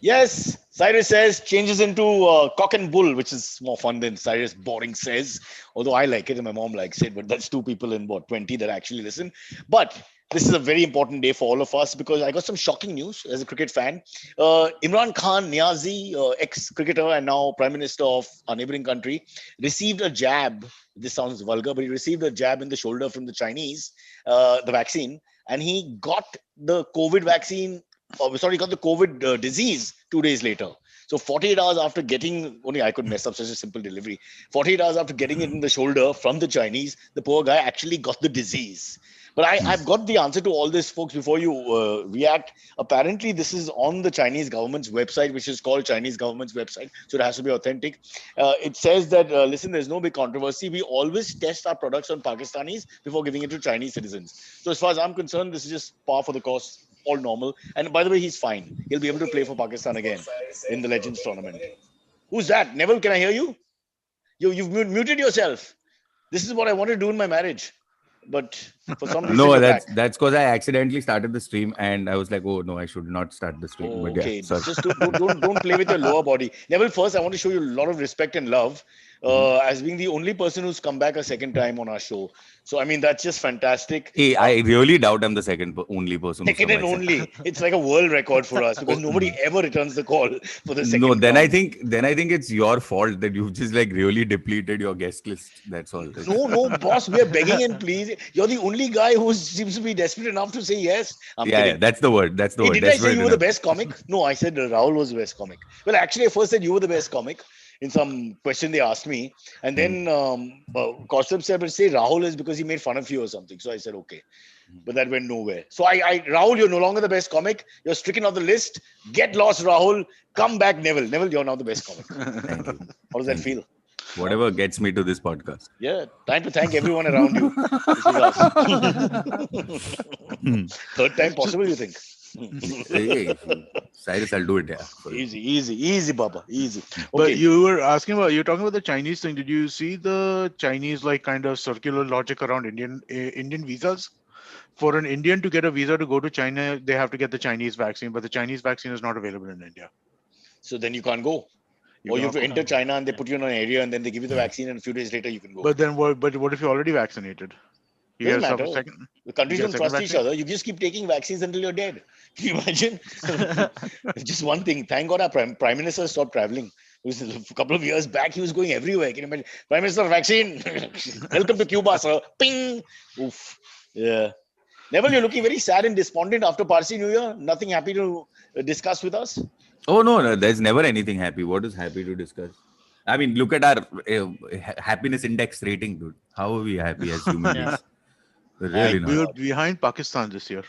Yes, Cyrus says changes into cock and bull, which is more fun than Cyrus boring says. Although I like it and my mom likes it, but that's two people in what 20 that actually listen. But this is a very important day for all of us because I got some shocking news as a cricket fan. Imran Khan Niazi, ex-cricketer and now Prime Minister of our neighboring country, received a jab. This sounds vulgar, but he received a jab in the shoulder from the Chinese, the vaccine, and he got the COVID vaccine got the COVID disease 2 days later. So 48 hours after getting, only I could mess up such a simple delivery. 48 hours after getting it in the shoulder from the Chinese, the poor guy actually got the disease. But I've got the answer to all this, folks, before you react. Apparently, this is on the Chinese government's website, which is called Chinese government's website. So it has to be authentic. It says that, listen, there's no big controversy. We always test our products on Pakistanis before giving it to Chinese citizens. So as far as I'm concerned, this is just par for the course, all normal. And by the way, he's fine. He'll be able to play for Pakistan again in the Legends tournament. Who's that? Neville, can I hear you? You've muted yourself. This is what I want to do in my marriage. But for some reason, No, you're that's back. that's because I accidentally started the stream and I was like, oh no, I should not start the stream. Oh, But yeah, okay, sorry. just don't play with your lower body. Neville, first, I want to show you a lot of respect and love Mhm. as being the only person who's come back a second time on our show. So, I mean, that's just fantastic. Hey, I really doubt I'm the only person who's Second come and back second. only. It's like a world record for us because Oh, nobody ever returns the call for the no, second then I round. think then I think it's your fault that you've just like really depleted your guest list. That's all. No, no, boss, we are begging and please. You're the only guy who seems to be desperate enough to say yes. I'm Yeah, kidding. that's the word. That's the Hey, word. didn't I say Desperate you were the enough. best comic? No, I said Rahul was the best comic. Well, actually, I first said you were the best comic in some question they asked me. And Hmm. then Kaustubh said, but say Rahul is because he made fun of you or something. So I said, okay. But that went nowhere. So Rahul, you're no longer the best comic. You're stricken off the list. Get lost, Rahul. Come back, Neville. Neville, you're now the best comic. Thank you. How does that Thank you. feel? Huh? Whatever gets me to this podcast. Yeah, time to thank everyone around you. This is us. Third time So, possible, you think? Hey, Cyrus, I'll do it. Yeah, for you. Easy, Baba, easy. but Okay, you were asking about, you're talking about the Chinese thing. Did you see the Chinese like kind of circular logic around Indian visas? For an Indian to get a visa to go to China, they have to get the Chinese vaccine, but the Chinese vaccine is not available in India. so then you can't go. You Or you have cannot to go. enter China and they put you in an area and then they give you the vaccine and a few days later you can go. But then what? But what if you're already vaccinated? You Doesn't get matter. a second. The You countries get a don't second trust each vaccine. other. You just keep taking vaccines until you're dead. Can you imagine? Just one thing. Thank God our Prime Minister stopped traveling. A couple of years back, he was going everywhere. Can you imagine? Prime Minister, vaccine. Welcome to Cuba, sir. Ping. Oof. Yeah. Neville, you're looking very sad and despondent after Parsi New Year. Nothing happy to discuss with us? Oh no, no, there's never anything happy. What is happy to discuss? I mean, look at our happiness index rating, dude. How are we happy as human Yeah, beings? We're My really We not. were God. behind Pakistan this year.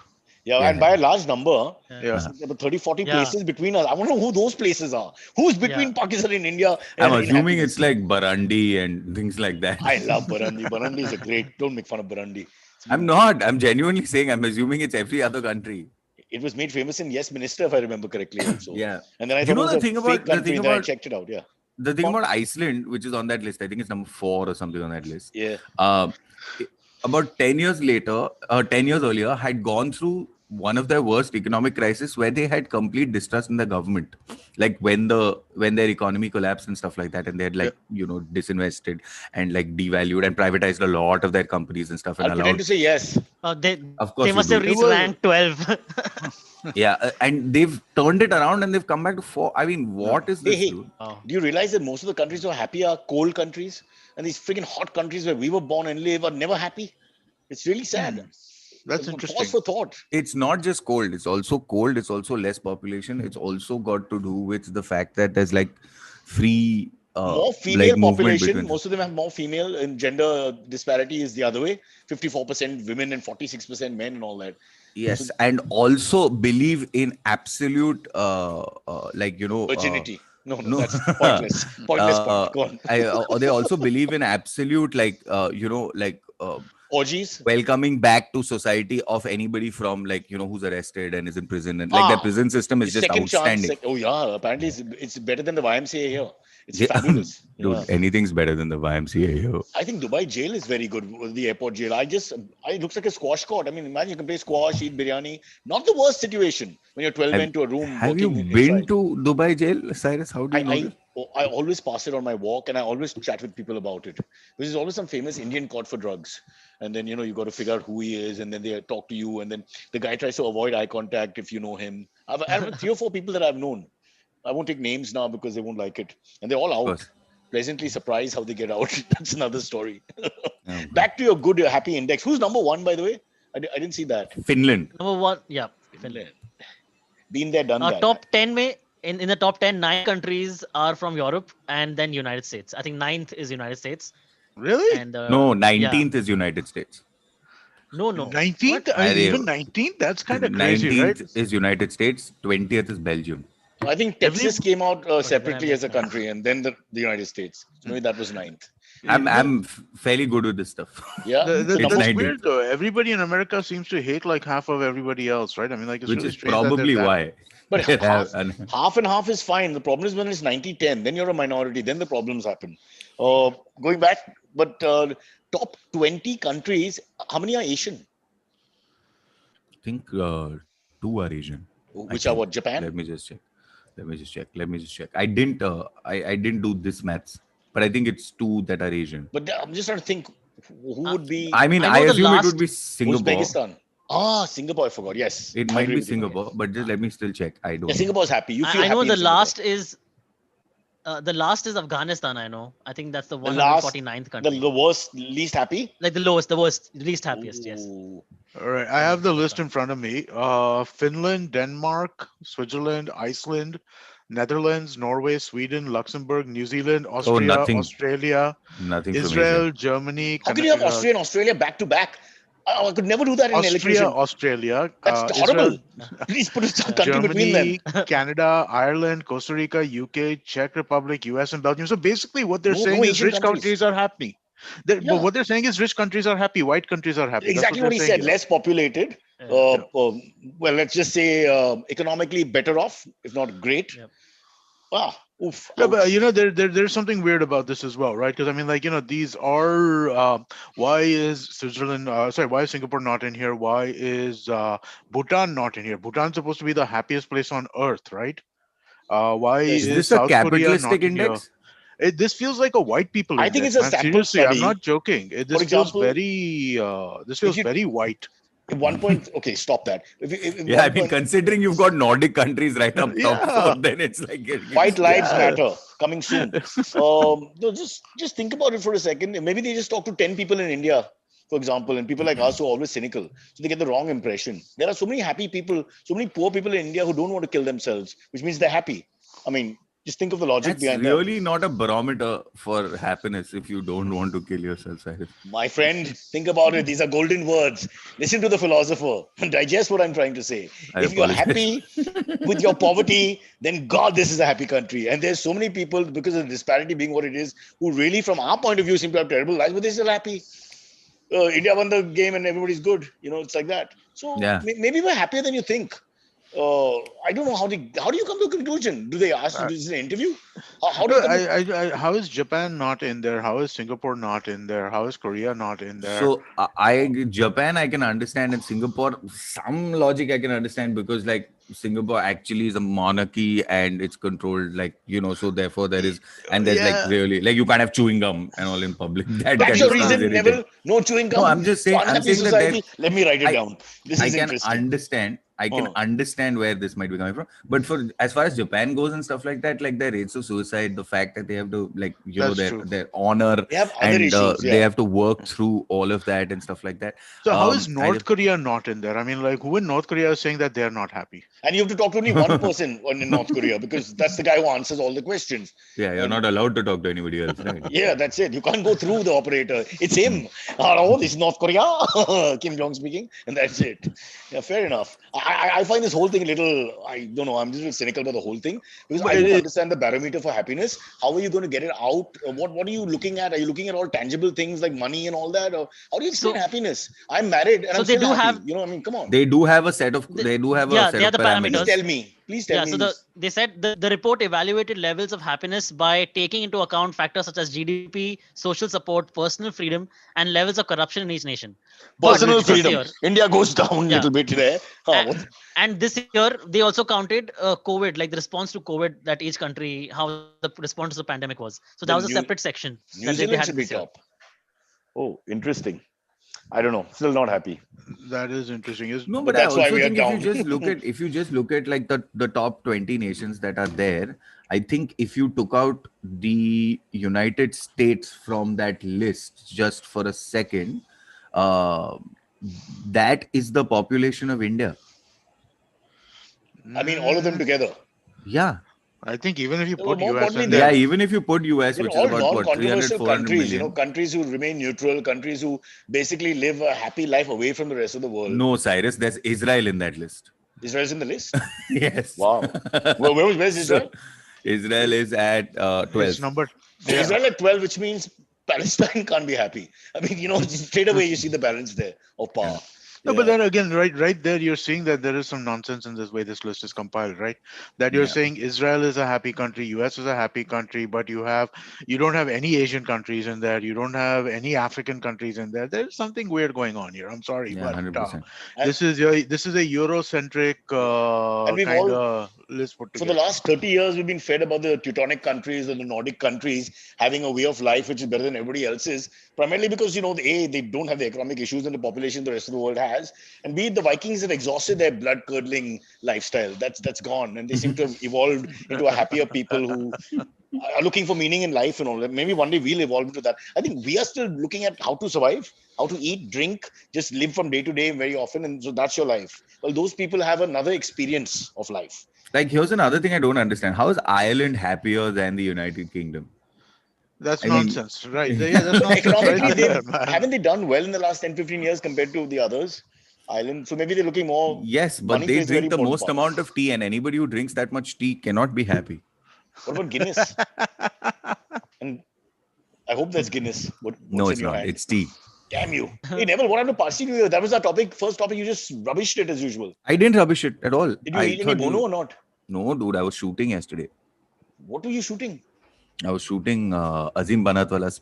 Yeah, and Yeah. by a large number, yeah, Yeah. about 30, 40 yeah, places between us. I want to know who those places are. Who's yeah. between Pakistan and India I'm in assuming it's happiness? like Barandi and things like that. I love Barandi. Barandi is a great. Don't make fun of Barandi. I'm not. I'm genuinely saying I'm assuming it's every other country. It was made famous in Yes Minister, if I remember correctly, also. Yeah. And then I You thought it know was the a thing fake about country. And then I checked it out. Yeah. the thing Go on. about Iceland, which is on that list. I think it's number 4 or something on that list. Yeah. Uh, about 10 years later, 10 years earlier, had gone through one of their worst economic crisis where they had complete distrust in the government, like when their economy collapsed and stuff like that, and they had Yeah. like disinvested and like devalued and privatized a lot of their companies and stuff and I'll pretend allowed. to say yes. They Of course you must have do. It reached was rank 12. Yeah, and they've turned it around and they've come back to 4. I mean, what is Hey, this, hey, dude? Oh, do you realize that most of the countries who are happy are cold countries? And these freaking hot countries where we were born and live are never happy? It's really sad. that's Pause interesting. for thought. It's not just cold, it's also cold, it's also less population, it's also got to do with the fact that there's like free More like female movement population. between. Most of them have more female, and gender disparity is the other way. 54% women and 46% men and all that. So Yes, and also believe in absolute virginity. No, no, no that's pointless. Pointless point. Go on. they also believe in absolute Orgies. welcoming back to society of anybody from like, who's arrested and is in prison, and like their prison system is just Second chance. outstanding. Oh yeah, apparently it's better than the YMCA here. It's Yeah, fabulous. Yeah. dude, anything's better than the YMCA here. I think Dubai jail is very good. The airport jail. It looks like a squash court. I mean, imagine you can play squash, eat biryani. Not the worst situation when you're 12 men to a room. Have you working been inside. to Dubai jail, Cyrus? How do you know I, this? I always pass it on my walk, and I always chat with people about it. There's always some famous Indian caught for drugs, and then you got to figure out who he is, and then they talk to you, and then the guy tries to avoid eye contact if you know him. I've 3 or 4 people that I've known. I won't take names now because they won't like it, and they're all Of out. course. Pleasantly surprised how they get out. That's another story. Oh, Back to your good, happy index. Who's number one, by the way? I didn't see that. Finland. Number one, yeah, Finland. Been there, done that. Top 10 में in the top 10, 9 countries are from Europe and then United States. I think 9th is United States. Really? And No, 19th is United States. No. 19th? I mean, Even 19th? That's kind of crazy, 19th right? is United States. 20th is Belgium. I think Texas came out separately then as a country, and then the United States. So maybe that was 9th. I'm fairly good with this stuff. Yeah. It's That's 90. weird though. Everybody in America seems to hate like half of everybody else, right? I mean, like it's Which really is strange that probably they're that- why. But half, And- half and half is fine. The problem is when it's 90-10, then you're a minority, then the problems happen. Going back, but top 20 countries, how many are Asian? I think 2 are Asian. Which I are think. what? Japan? Let me just check. I didn't do this maths, but I think it's 2 that are Asian. But I'm just trying to think who would be I mean, I I know the assume it last- would be Singapore. Uzbekistan. Singapore, I forgot. Yes. It I might agree be with you. Singapore, but just let me still check. I don't Yeah, know. Singapore's happy. You feel I know happy the in Singapore. last is Afghanistan. I know. I think that's the The last- 149th country. The worst, least happy? Like the worst, least happiest. Yes. Ooh. All right, I have the list in front of me. Finland, Denmark, Switzerland, Iceland, Netherlands, Norway, Sweden, Luxembourg, New Zealand, Austria, nothing. Australia, Nothing from Israel, Asia. Germany, How can you have Austria and Australia back to back? I could never do that in electrician. Australia, That's Israel, horrible. Please put a country between them. Germany, Canada, Ireland, Costa Rica, UK, Czech Republic, US, and Belgium. So basically, what they're No saying is Asian rich countries. countries are happy. Yeah. But what they're saying is rich countries are happy, white countries are happy. That's Exactly what he they're said. saying here. Less populated. Yeah. Well, let's just say economically better off, if not great. Yep. Oof. Yeah, but ouch. there's something weird about this as well, right? Because I mean, like, these are why is Switzerland, why is Singapore not in here? Why is Bhutan not in here? Bhutan's supposed to be the happiest place on earth, right? Why Is Is is this a South Korea capitalistic not in here? index? This feels like a white people I think index, it's a man. sample Seriously, I'm study. not joking. This For feels example, very you- very white. At one point, okay, stop that. If Yeah, one I mean, point- considering you've got Nordic countries right up top, Yeah. so then it's like White lives Yeah. matter coming soon. No, just think about it for a second. Maybe they just talk to 10 people in India, for example, and people like us who are always cynical, so they get the wrong impression. There are so many happy people, so many poor people in India who don't want to kill themselves, which means they're happy. I mean, just think of the logic That's behind really not a barometer for happiness if you don't want to kill yourself, Cyrus. that. My friend, think about it. These are golden words. Listen to the philosopher. Digest what I'm trying to say. I If you're apologize. happy with your poverty, then God, this is a happy country. And there's so many people, because of the disparity being what it is, who really, from our point of view, seem to have terrible lives, but they're still happy. India won the game and everybody's good. It's like that. So Yeah. maybe we're happier than you think. I don't know how do you come to a conclusion? Do they ask you? This is an interview? How do you come to- How is Japan not in there? How is Singapore not in there? How is Korea not in there? So Japan I can understand, and Singapore some logic I can understand, because like Singapore actually is a monarchy and it's controlled, like so therefore there is, and there's like Yeah. really like you can't have chewing gum and all in public. That That's kind your of stuff is reason, irritating. Neville? No chewing gum? No, I'm just saying- So I'm unhappy saying that society? Let me write it I- down. This I is can interesting. understand. I can understand where this might be coming from, but for as far as Japan goes and stuff like that, like their rates of suicide, the fact that they have to like That's their true. their honor, They have other and issues, they yeah. have to work through all of that and stuff like that. So how is I North just- Korea not in there? I mean, like, who in North Korea is saying that they're not happy? And you have to talk to only one person in North Korea because that's the guy who answers all the questions. Yeah, you're not allowed to talk to anybody else, right? Yeah, that's it. You can't go through the operator. It's him. Hello, this is North Korea. Kim Jong speaking. And that's it. Yeah, fair enough. I find this whole thing a little, I don't know, I'm just a little cynical about the whole thing because But I don't it- understand the barometer for happiness. How are you going to get it out? What are you looking at? Are you looking at all tangible things like money and all that? Or how do you explain So- happiness? I'm married and so I'm they still do happy. have- You know, I mean, come on. They do have a set of The- they do have a yeah, set they are of the Please parameters. parameters. tell me. Please tell Yeah, me. so they said the report evaluated levels of happiness by taking into account factors such as GDP, social support, personal freedom, and levels of corruption in each nation. But Personal this freedom. year, India goes down a yeah, little bit there. Huh, a- and this year they also counted COVID, like the response to COVID that each country, how the response to the pandemic was. So that was a Well, separate section that New they had Zealand this should year. be top. Oh, interesting. I don't know. Still not happy. that is interesting. No, But but I that's why also we are think if you down. just look at like the top 20 nations that are there, I think if you took out the United States from that list just for a second, uh, that is the population of India. I mean, all of them Mm, together. Yeah. I think even if you Well, put more US importantly, in Yeah, there, even if you put US, they're which is all about what, 300, non-controversial 400 countries, million. countries who remain neutral, countries who basically live a happy life away from the rest of the world. No, Cyrus, there's Israel in that list. Israel's in the list? Yes. Wow. Where's Israel? Israel is at 12. it's number. So Yeah. Israel at 12, which means Palestine can't be happy. I mean, straight away you see the balance there of power. No, but Yeah. then again, right there, you're seeing that there is some nonsense in this way this list is compiled, right? That you're Yeah. saying Israel is a happy country, US is a happy country, but you don't have any Asian countries in there, you don't have any African countries in there. There's something weird going on here. I'm sorry, Yeah, but 100%. And- this is a Eurocentric And we've kind all, of list put for together. the last 30 years, we've been fed about the Teutonic countries or the Nordic countries having a way of life which is better than everybody else's, primarily because, A, they don't have the economic issues and the population the rest of the world has, and B, the Vikings have exhausted their blood-curdling lifestyle. That's gone, and they seem to have evolved into a happier people who are looking for meaning in life and all that. Maybe one day we'll evolve into that. I think we are still looking at how to survive, how to eat, drink, just live from day to day very often, and so that's your life. Well, those people have another experience of life. Like, here's another thing I don't understand. How is Ireland happier than the United Kingdom? That's I mean- nonsense, right? Yeah, that's But nonsense right economically, there, man. haven't they done well in the last 10, 15 years compared to the others? Island. So maybe they're looking more. Yes, but money they plays a very drink the important most part. amount of tea, and anybody who drinks that much tea cannot be happy. What about Guinness? And I hope that's Guinness. What's No, in it's your not. hand? It's tea. Damn you. Hey, Neville, what happened to Parsi New Year? That was our topic. First topic. You just rubbished it as usual. I didn't rubbish it at all. Did you I eat any thought bono or not? No, dude, I was shooting yesterday. What were you shooting? I was shooting Azim Banatwala's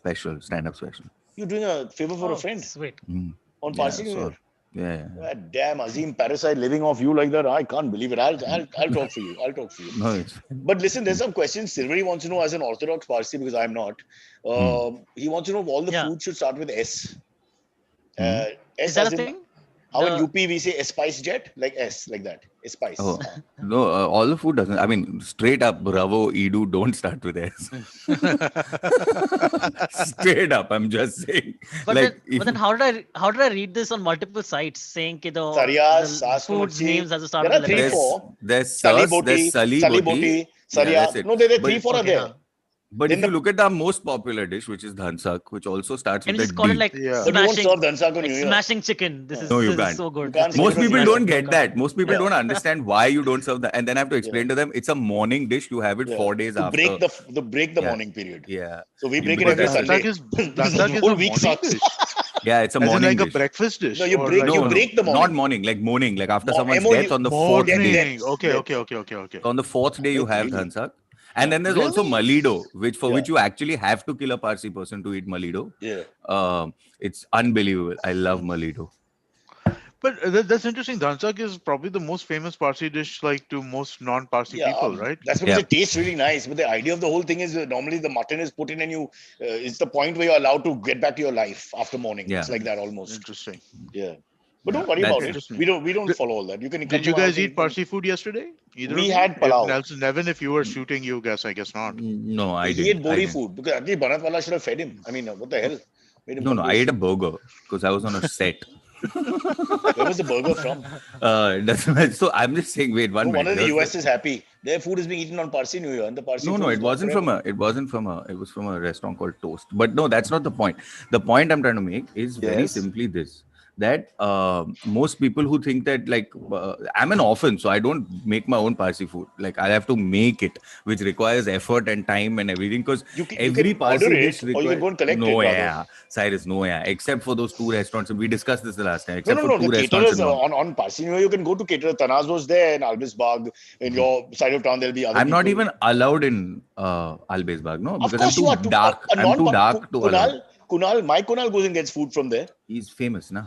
stand-up special. You're doing a favor for Oh, a friend sweet. Mm. on Yeah, Parsi New so- Year. Yeah. God damn, Azim Parasite living off you like that. I can't believe it. I'll talk for you. I'll talk for you. No, it's But listen, there's some questions Silverie wants to know as an Orthodox Parsi because I'm not. He wants to know if all the Yeah. food should start with S. Hmm. S Is that as a in, thing? how in The- UP we say Spice Jet, like S, like that. Spice. Oh, no, all the food doesn't. I mean, straight up, Bravo, Edu, don't start with S. Straight up, I'm just saying. But like, then how did I read this on multiple sites saying that Sariyas, the Saas food's Machi. names has to start There with are the letter three, S? four. there's Sali Sars, there's Boti, Sali Sali Boti. Boti, Yeah, Sariya. that's it. No, there are But- 3, 4 are Okay, there. huh. But Then if you the- look at the most popular dish, which is dhansak, which also starts Can with you a just call it D. like Yeah. But you won't smashing, serve Dhansak on like New Year. smashing chicken? This is No, you this is can't. so good. You can't This say Most it on people New don't Year. get that. Most people Yeah. don't understand why you don't serve that. And then I have to explain to them it's a morning dish. You have it Yeah. 4 days To after. break the Yeah. morning period. Yeah. So we You- break it because every that's it. Sunday. Dhansak is Whole a week morning sucks. dish. Yeah, it's a As in morning like a dish. breakfast dish. No, you or break- like you a- break the morning. Not morning, like after Mo- someone's MOU death on the fourth Death, day. morning. death, Okay, death. okay. So on the fourth day, you Death, have really? dhansak. And then there's also Really? malido, which Yeah. which you actually have to kill a Parsi person to eat malido. Yeah. It's unbelievable. I love malido. But that's interesting. Dhansak is probably the most famous Parsi dish, like to most non-Parsi Yeah, people, right? that's because Yeah. it tastes really nice. But the idea of the whole thing is normally the mutton is put in and you, it's the point where you're allowed to get back to your life after morning. Yeah. It's like that almost. Interesting. Yeah. But don't Yeah, worry that's about it. it. Interesting. We don't Did- follow all that. You can come Did you to our guys house eat and- Parsi food yesterday? Either We of you? had palau. If Nelson, Nevin, if you were shooting, you guess. I guess not. No, I He didn't. ate I bori didn't. food because at least Banatwala should have fed him. I mean, what the hell? Made him No, come no, to I his ate a food. burger because I was on a set. Where was the burger from? It doesn't matter. So I'm just saying, wait, one No minute. wonder the Here's US is happy. Their food is being eaten on Parsi New Year, and the Parsi No, food no, is it gone wasn't forever. it was from a restaurant called Toast. But no, that's not the point. The point I'm trying to make is very Yes. simply this, that most people who think that like I'm an orphan, so I don't make my own Parsi food. Like I have to make it, which requires effort and time and everything. Because You every can order Parsi dish it, or you can requires go and collect no, it rather. yeah, Cyrus, no, yeah. Except for those 2 restaurants, we discussed this the last time. No, Except no, for no. 2 The restaurants caterers in one. on Parsi New Year, you can go to caterer. Tanaz was there in Albis Bagh. In your side of town, there'll be other I'm not people. even allowed in Albays Bagh, no, Of because I'm course, you too are dark. a I'm non too dark to allow. My Kunal goes and gets food from there. He's famous, na.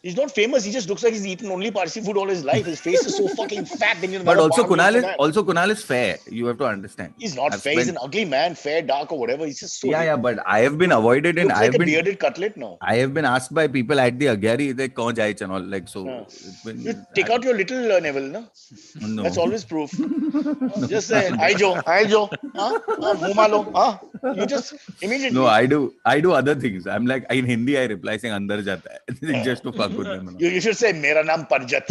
He's not famous. He just looks like he's eaten only Parsi food all his life. His face is so fucking fat. Then you'll But never also bargain for Kunal is that. fair. You have to understand. He's not I've fair. He's spent an ugly man, fair, dark, or whatever. He's just so. yeah, but I have been avoided He and looks like a bearded cutlet now. I have been asked by people at the Agyari like kaun jaich and all like so. It's You been take out your little Neville, no? no. That's always proof. Just say, hi Joe, Mumalo, You just No, immediately. I do other things. I'm like in Hindi I reply saying andar jata hai just to fuck with them. And all. You should say, Mera naam Parjat.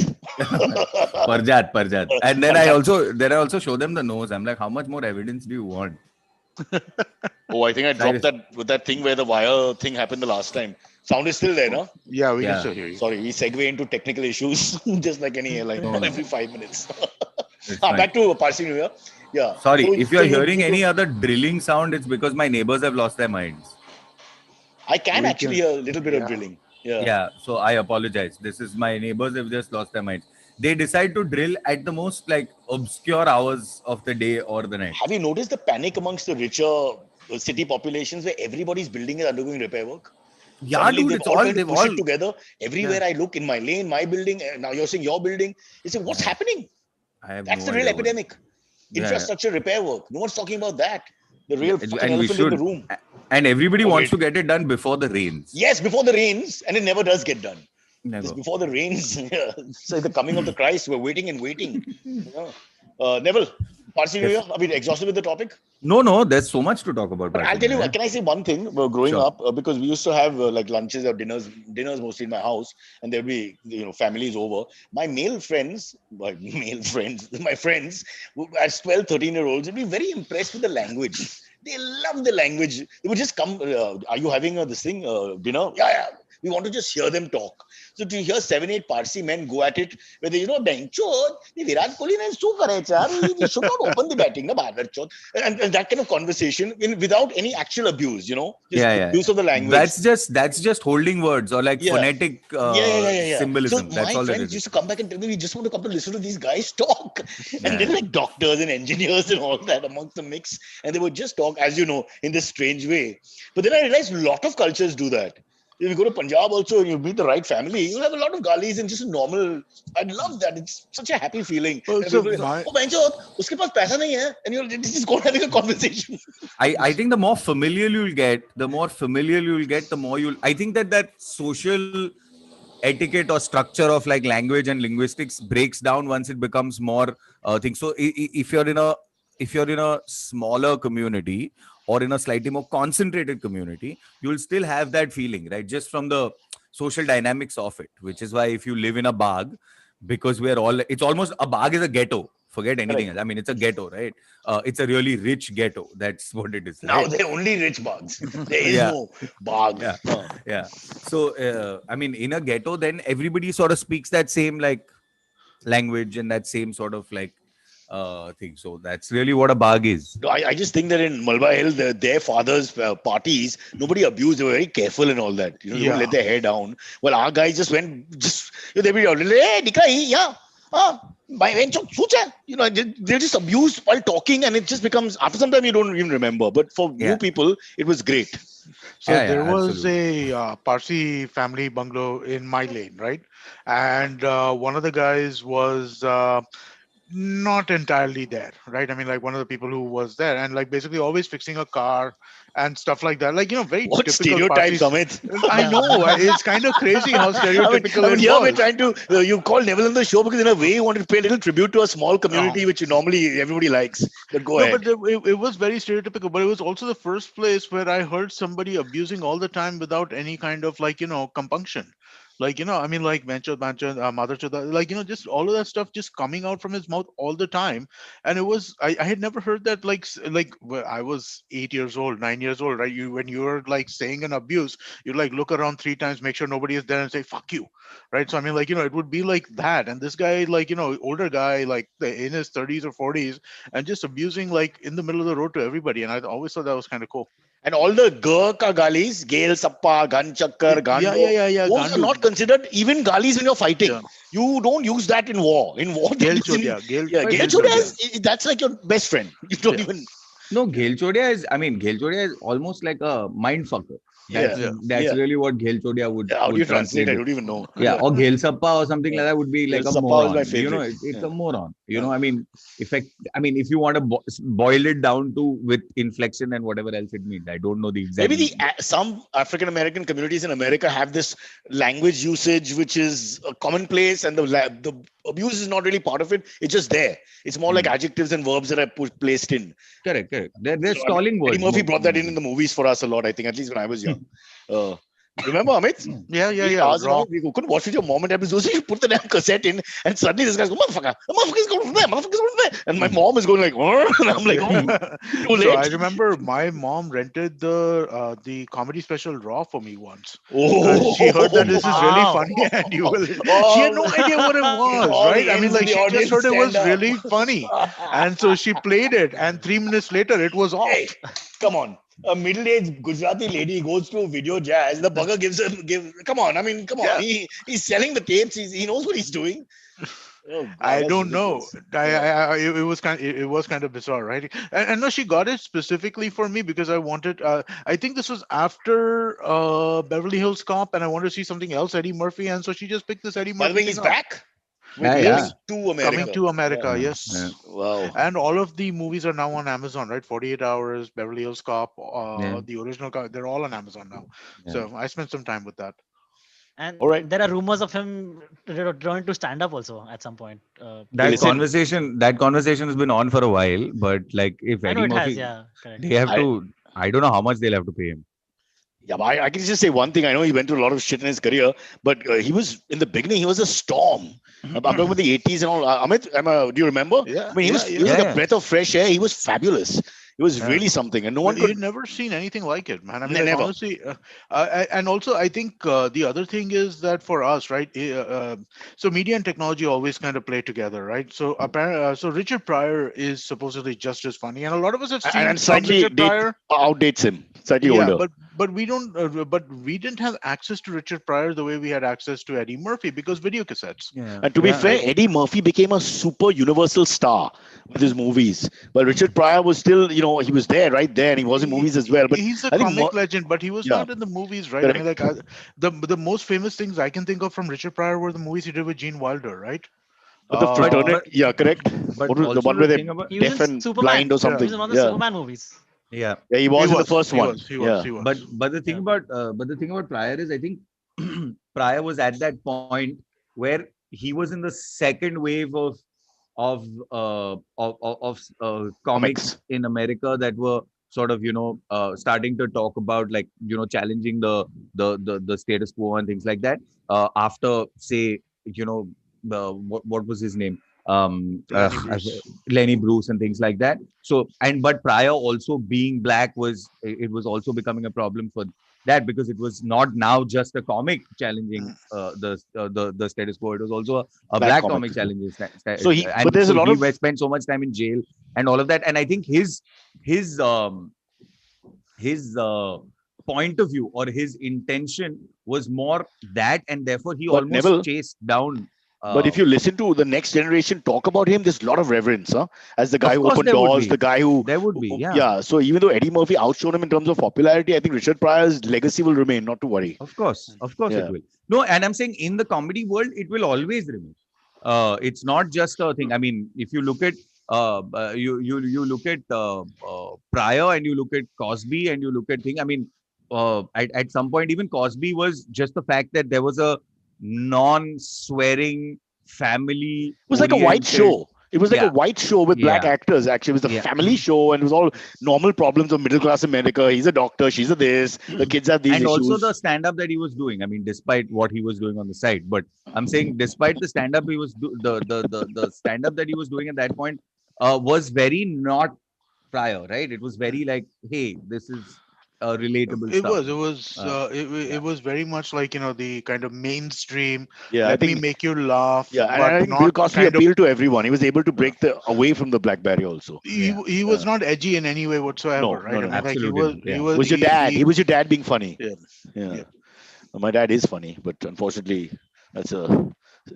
Parjat. And then I also show them the nose. I'm like, how much more evidence do you want? Oh, I think I dropped Cyrus. that with that thing where the wire thing happened the last time. Sound is still there, no? Yeah, we Yeah. can still hear you. Sorry, we segue into technical issues just like any airline No. every 5 minutes. It's fine. Back to Parsi New Year. Yeah. Sorry, So- if you're so you- hearing any other drilling sound, it's because my neighbors have lost their minds. I can We actually can- hear a little bit of yeah. drilling. Yeah. Yeah, so I apologize. This is my neighbors have just lost their minds. They decide to drill at the most like obscure hours of the day or the night. Have you noticed the panic amongst the richer city populations where everybody's building is undergoing repair work? Yeah, Suddenly dude, they've it's all all trying to they've push all. it together. Everywhere I look in my lane, my building, now you're saying your building. You say, what's happening? I have That's no the real idea what- epidemic. Yeah. Infrastructure repair work. No one's talking about that. The real fucking And we elephant in the should. room. And everybody Oh, wants wait. to get it done before the rains. Yes, before the rains, and it never does get done. Never. Just before the rains. So the coming of the Christ, we're waiting and waiting. Neville, Parsi New Year. Are we exhausted with the topic? No, there's so much to talk about. But I'll Parsi tell New you, Year. can I say one thing? Growing Sure. up, because we used to have like lunches or dinners mostly in my house, and there'd be families over. My friends, as 12, 13-year-olds, would be very impressed with the language. They love the language. They would just come. Are you having this thing dinner? Yeah. We want to just hear them talk. So to hear 7, 8 Parsi men go at it, where they, Benchot, the Virat Kohli ne so kare char, you should not open the batting, na Bhadarchot. And that kind of conversation without any actual abuse, just abuse of the language. That's just holding words or like phonetic symbolism. So That's my all it friends is. used to come back and tell me, we just want to come to listen to these guys talk. And they're like doctors and engineers and all that amongst the mix. And they would just talk, as you know, in this strange way. But then I realized a lot of cultures do that. If you go to Punjab also, you meet the right family, you'll have a lot of galis and just a normal. I love that. It's such a happy feeling. Oh, And so people, my- uske paas paisa nahi hai, and you're just go having a conversation. I think the more familiar you'll get, the more you'll. I think that social etiquette or structure of like language and linguistics breaks down once it becomes more thing. So if you're in a smaller community or in a slightly more concentrated community, you'll still have that feeling, right? Just from the social dynamics of it, which is why if you live in a bagh, because it's almost a bagh is a ghetto. Forget anything else. I mean, it's a ghetto, right? It's a really rich ghetto. That's what it is. Now Right? they're only rich bags. There is Yeah. no bag. Yeah. So, I mean, in a ghetto, then everybody sort of speaks that same like language and that same sort of like thing. So that's really what a bagh is. No, I just think that in Malwa Hill, their fathers' parties, nobody abused. They were very careful and all that. They would let their hair down. Well, our guys just went, they would be hey, dikha, yeah. By when they just abused while talking, and it just becomes after some time you don't even remember. But for new people, it was great. So Yeah, there was absolutely. a Parsi family bungalow in my lane, right? And one of the guys was not entirely there, right? I mean, like one of the people who was there, and like basically always fixing a car and stuff like that. Like very What typical stereotypes, Parsi. Amit? I know it's kind of crazy how stereotypical I mean, it here we're was. trying to. You call Neville on the show because in a way you wanted to pay a little tribute to a small community which normally everybody likes. But go ahead. But it was very stereotypical. But it was also the first place where I heard somebody abusing all the time without any kind of like compunction. Like, I mean, like Mother Choda, like, just all of that stuff just coming out from his mouth all the time. And it was, I had never heard that, like, I was 8 years old, 9 years old, right? When you were like saying an abuse, you like look around 3 times, make sure nobody is there and say, fuck you. Right. So, I mean, like, it would be like that. And this guy, like, older guy, like in his 30s or 40s, and just abusing like in the middle of the road to everybody. And I always thought that was kind of cool. And all the Gurkha galis, Gail Sappa, Gan Chakkar, Gando, Yeah. those are Gandu. not considered even galis when you're fighting. Yeah. You don't use that in war. In war, Gail that is in, Chodia. Gail yeah, Gail Gail Chodia Chodia. that's like your best friend. You don't Yeah. even. No, Ghel Chodia is almost like a mind fucker. That's Yeah. that's Yeah. really what Ghel Chodia would, How do you would translate? translate I it. don't even know. Yeah, or Ghel Sappa or something Yeah. like that would be like Ghel a Sappa is moron. my It's favorite. it's Yeah. a moron. Yeah. I mean, if you want to boil it down to with inflection and whatever else it means, I don't know the exact. Maybe some African American communities in America have this language usage which is commonplace, and the abuse is not really part of it. It's just there. It's more like adjectives and verbs that are placed in. Correct. They're So, I mean, stalling words. Eddie Murphy brought that in the movies for us a lot, I think, at least when I was young. Remember, Amit? Yeah. Raw. We couldn't watch with your mom and dad. So you put the damn cassette in, and suddenly this guy's going, motherfucker, motherfucker's going from there, motherfucker's going from there. And my mom is going like, and I'm like, too late. So I remember my mom rented the comedy special Raw for me once. She heard that this is really Wow. funny, and she had no idea what it was, All right? the I mean, ends like of the she just audience heard it was stand up. really funny, and so she played it, and 3 minutes later it was off. Hey, come on. A middle-aged Gujarati lady goes to video jazz. The bugger come on. I mean, come on. Yeah. He's selling the tapes. He knows what he's doing. Oh, God, I that's don't know. ridiculous. It was it was kind of bizarre, right? And no, she got it specifically for me because I wanted. I think this was after Beverly Hills Cop, and I wanted to see something else, Eddie Murphy, and so she just picked this Eddie By the Murphy way, thing he's up. back. Yeah. To America. Coming to America, Yeah. yes. Yeah. Wow. And all of the movies are now on Amazon, right? 48 Hours, Beverly Hills Cop, Yeah. the original Cop, they're all on Amazon now. Yeah. So I spent some time with that. And All right. there are rumors of him trying to stand up also at some point. That listen. conversation has been on for a while, but like if I know Eddie it has, Murphy, yeah. Correct. they have to. I don't know how much they'll have to pay him. Yeah, but I can just say one thing. I know he went through a lot of shit in his career, but he was in the beginning. He was a storm. I'm talking about the 80s and all. Amit, do you remember? Yeah, I mean, he was yeah. like a breath of fresh air. He was fabulous. It was really something, and no one You've could. never seen anything like it, man. I mean, like, Never. honestly, and also I think the other thing is that for us, right? So media and technology always kind of play together, right? So apparently, so Richard Pryor is supposedly just as funny, and a lot of us have seen And some slightly Richard Pryor. outdates him. Slightly Yeah, older. but we don't. But we didn't have access to Richard Pryor the way we had access to Eddie Murphy because video cassettes. Yeah. And to be fair, Eddie Murphy became a super universal star with his movies. But Richard Pryor was still, he was there, right there, and he was in movies as well. But He's a I think comic legend, but he was yeah. not in the movies, right? I mean, like the most famous things I can think of from Richard Pryor were the movies he did with Gene Wilder, right? But the fraternity, yeah, correct. But What was the also one where the they thing about- He was deaf in and Superman. blind or Yeah. something? He was in one of the Superman movies. Yeah. Yeah, he was in the first one. He was. But the thing about Pryor is I think Pryor was at that point where he was in the second wave of comics in America that were sort of starting to talk about like challenging the status quo and things like that after say what was his name Lenny Bruce and things like that. So but Pryor also being black was also becoming a problem for that because it was not now just a comic challenging the status quo. It was also a black comic challenging. So but there's a lot of spent so much time in jail and all of that. And I think his point of view or his intention was more that, and therefore he almost Neville, chased down. But if you listen to the next generation talk about him, there's a lot of reverence, as the guy who opened doors, the guy who there would be, yeah. So even though Eddie Murphy outshone him in terms of popularity, I think Richard Pryor's legacy will remain. Not to worry. Of course, it will. No, and I'm saying in the comedy world, it will always remain. It's not just a thing. I mean, if you look at you look at Pryor and you look at Cosby and you look at things. I mean, at some point, even Cosby was just the fact that there was a non-swearing family. It was like a white show. It was like a Yeah. white show with black Yeah. actors. Actually, it was a Yeah. family show, and it was all normal problems of middle class America. He's a doctor, she's a this. The kids have these And also issues. the stand-up that he was doing. I mean, despite what he was doing on the side, but I'm saying despite the stand-up he was the stand-up that he was doing at that point was very not prior, right? It was very like, hey, this is relatable It stuff. was, it was, Uh, it was very much like, the kind of mainstream, Yeah, I let me think. make you laugh, Yeah, and but I think Bill not Cosby kind of, appealed to everyone. He was able to uh, break the away from the black barrier also. yeah, he was not edgy in any way whatsoever, No, right? no, I no, mean, no. like absolutely not. Yeah. He was your dad. He was your dad being funny. yeah, Yeah. yeah. My dad is funny, but unfortunately, that's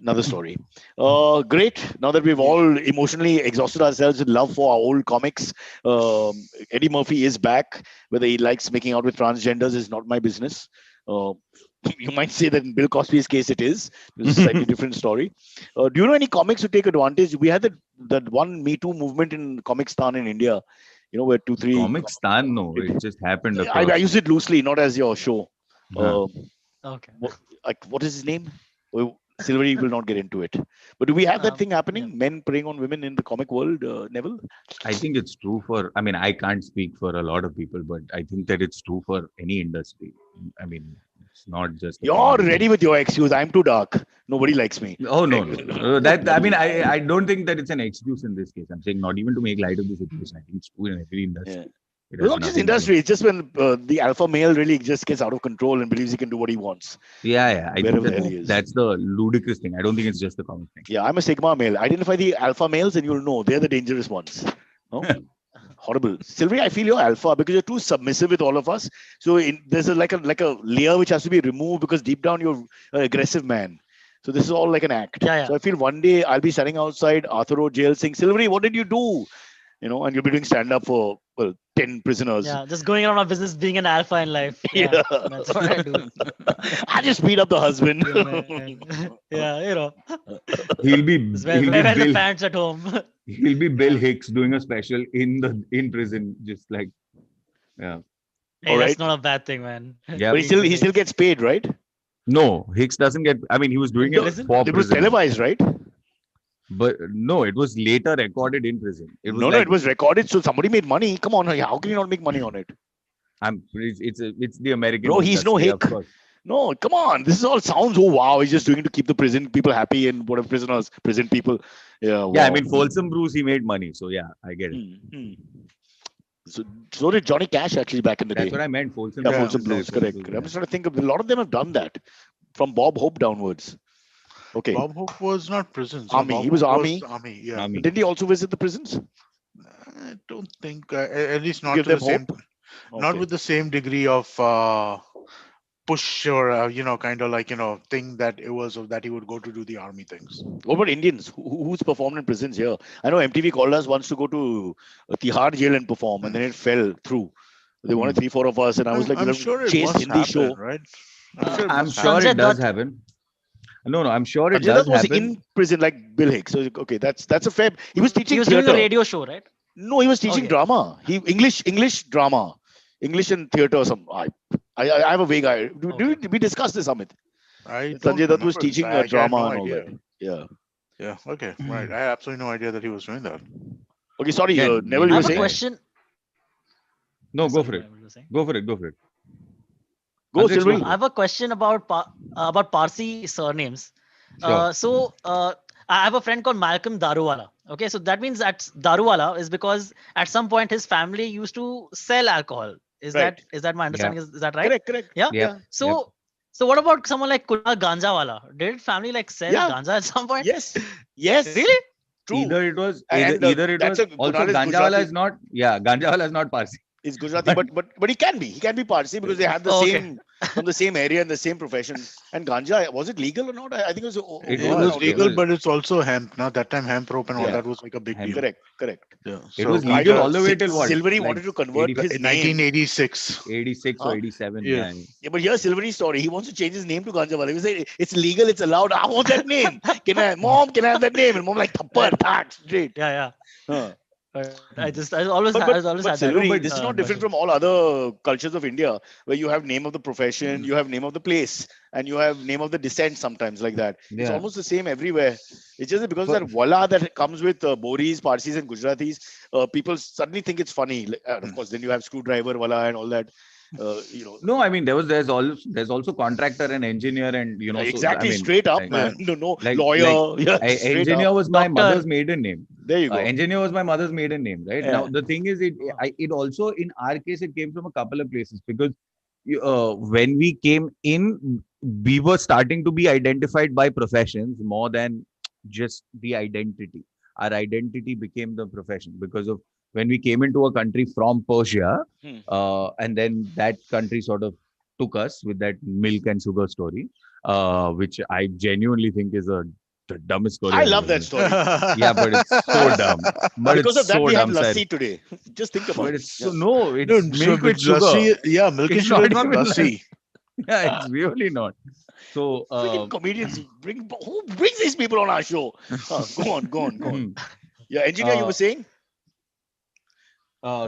another story. Great. Now that we've Yeah. all emotionally exhausted ourselves with love for our old comics, Eddie Murphy is back. Whether he likes making out with transgenders is not my business. Uh, you might say that in Bill Cosby's case it is. It's a slightly different story. Do you know any comics who take advantage? We had that one Me Too movement in Comicstan in India. Where two, three. Comic Stan, no, it just happened I across. use it loosely, not as your show. Huh. Uh, Okay. what is his name? Silverie will not get into it. But do we have that thing Yeah. happening? Men preying on women in the comic world, Neville? I think it's true for, I mean, I can't speak for a lot of people, but I think that it's true for any industry. I mean, it's not just a You're comedy ready thing. with your excuse. I'm too dark. Nobody likes me. Oh, no, no. That, I mean, I don't think that it's an excuse in this case. I'm saying not even to make light of the situation. I think it's true in every industry. Yeah. It It's has not just nothing to do- industry. It's just when the alpha male really just gets out of control and believes he can do what he wants, Yeah. I wherever think the hell he is. that's the ludicrous thing. I don't think it's just the comic thing. Yeah, I'm a Sigma male. Identify the alpha males and you'll know they're the dangerous ones. No? Horrible. Silverie, I feel you're alpha because you're too submissive with all of us. So there's like a layer which has to be removed because deep down you're an aggressive man. So this is all like an act. Yeah. So I feel one day I'll be standing outside Arthur Road jail saying, Silverie, what did you do? And you'll be doing stand up for 10 prisoners. Yeah. Just going around my business, being an alpha in life. Yeah. That's what I do. I just beat up the husband. Yeah, man. Yeah. He'll be Just he'll wear be the Bill pants at home. he'll be Bill Hicks doing a special in prison, just like yeah. Hey, All that's right. not a bad thing, man. Yeah. But he still gets paid, right? No, Hicks doesn't get. I mean, he was doing In it prison? for It was prison, televised, right? but no, it was later recorded in prison. It was No, like it was recorded. So somebody made money. Come on, how can you not make money on it? it's the American. Bro, he's no industry, hick. of course. No, come on. This is all sounds. Oh wow, he's just doing it to keep the prison people happy and whatever prisoners, prison people. Yeah. Yeah, I wow. mean, Folsom Bruce, he made money, so yeah, I get it. Hmm. So did Johnny Cash actually back in the That's day. what I meant. Folsom. Yeah, Yeah. Folsom Bruce, Blues, Folsom correct. Blues, I'm yeah. just trying to think of a lot of them have done that, from Bob Hope downwards. Okay, Bob Hope was not prison. So Army. Bob He was Hope army. Army, yeah. Army. Didn't he also visit the prisons? I don't think, at least not Give to the them same, hope. not Okay. with the same degree of push or kind of like thing that it was of that he would go to do the army things. What about Indians? Who's performed in prisons here? I know MTV called us once to go to Tihar jail and perform, and then it fell through. They wanted 3-4 of us, and I was like, I'm "We'll sure it chase must Hindi happen, show." right? I'm sure it I'm must sure Sanjay it does Dutt. happen. No, I'm sure it Sanjay does Dutt was happen. in prison like Bill Hicks. So okay, that's a fair. He was teaching He was doing theater. a radio show, right? No, he was teaching Okay. drama. He English drama, English and theater. I have a vague idea. Did we discuss this, Amit? I don't Sanjay Dutt was remember this. teaching I had drama no and all idea. that. Yeah. Yeah. Okay. Right. I had absolutely no idea that he was doing that. Okay, sorry, Yeah, Neville, I you I were have a saying? question. No, go Sorry, for it. what you were saying? Go for it. Go for it. Go, Antariksh, Silverie. for I have a question about Parsi surnames. Sure. I have a friend called Malcolm Daruwala. Okay, so that means that Daruwala is because at some point his family used to sell alcohol. Right. Is that my understanding? Is that right? Correct. Yeah. Yeah. So what about someone like Kunal Ganjawala? Did family like sell Yeah. ganja at some point? Yes. Really? True. Either it was And, either it that's was a- also Kunal is Ganjawala Gujarati. is not Ganjawala is not Parsi. It's Gujarati, but he can be Parsi because they have the Oh, okay. same from the same area and the same profession. And ganja, was it legal or not? I think it was. It It was was legal, was- but it's also hemp. Now that time hemp rope and all Yeah. that was like a big Hemp. deal. Correct. Yeah. It So was I legal know all the way till what? Silverie Like wanted to convert 85 his in name. 1986. 86 Huh? or 87. Yeah. Yeah. Yeah, but here's Silverie's story. He wants to change his name to Ganjawala. He was like, it's legal, it's allowed. I want that name. Mom, can I have that name? And mom like, thappar, that straight. Yeah. Huh. I always But had but that. but Silvery, this is not different Question. from all other cultures of India, where you have name of the profession, you have name of the place, and you have name of the descent sometimes like that. It's Yeah. almost the same everywhere. It's just that because of But that wala that comes with Boris, Parsis, and Gujaratis, people suddenly think it's funny. And of course, then you have screwdriver wala and all that. You know, no, I mean there's also contractor and engineer, and so I exactly mean, straight up, like man. No, no like lawyer. Yeah, straight up. engineer was my Doctor. mother's maiden name. There you go. Engineer was my mother's maiden name, right? Now Yeah. the thing is, it also in our case it came from a couple of places, because when we came in, we were starting to be identified by professions more than just the identity. Our identity became the profession because of when we came into a country from Persia, Hmm. and then that country sort of took us with that milk and sugar story, which I genuinely think is the dumbest story I I've love ever that heard. story. Yeah, but it's so dumb. But Because it's of that, so we have dumb, sir. lassi today. Just think about But it. it's Yeah. so no, No, it's so milk with sugar. lassi, yeah, milk and It's sugar not is not even lassi. yeah, it's really not. So Freaking comedians bring who brings these people on our show? Go on, go on, go on. Yeah, engineer, you were uh, saying?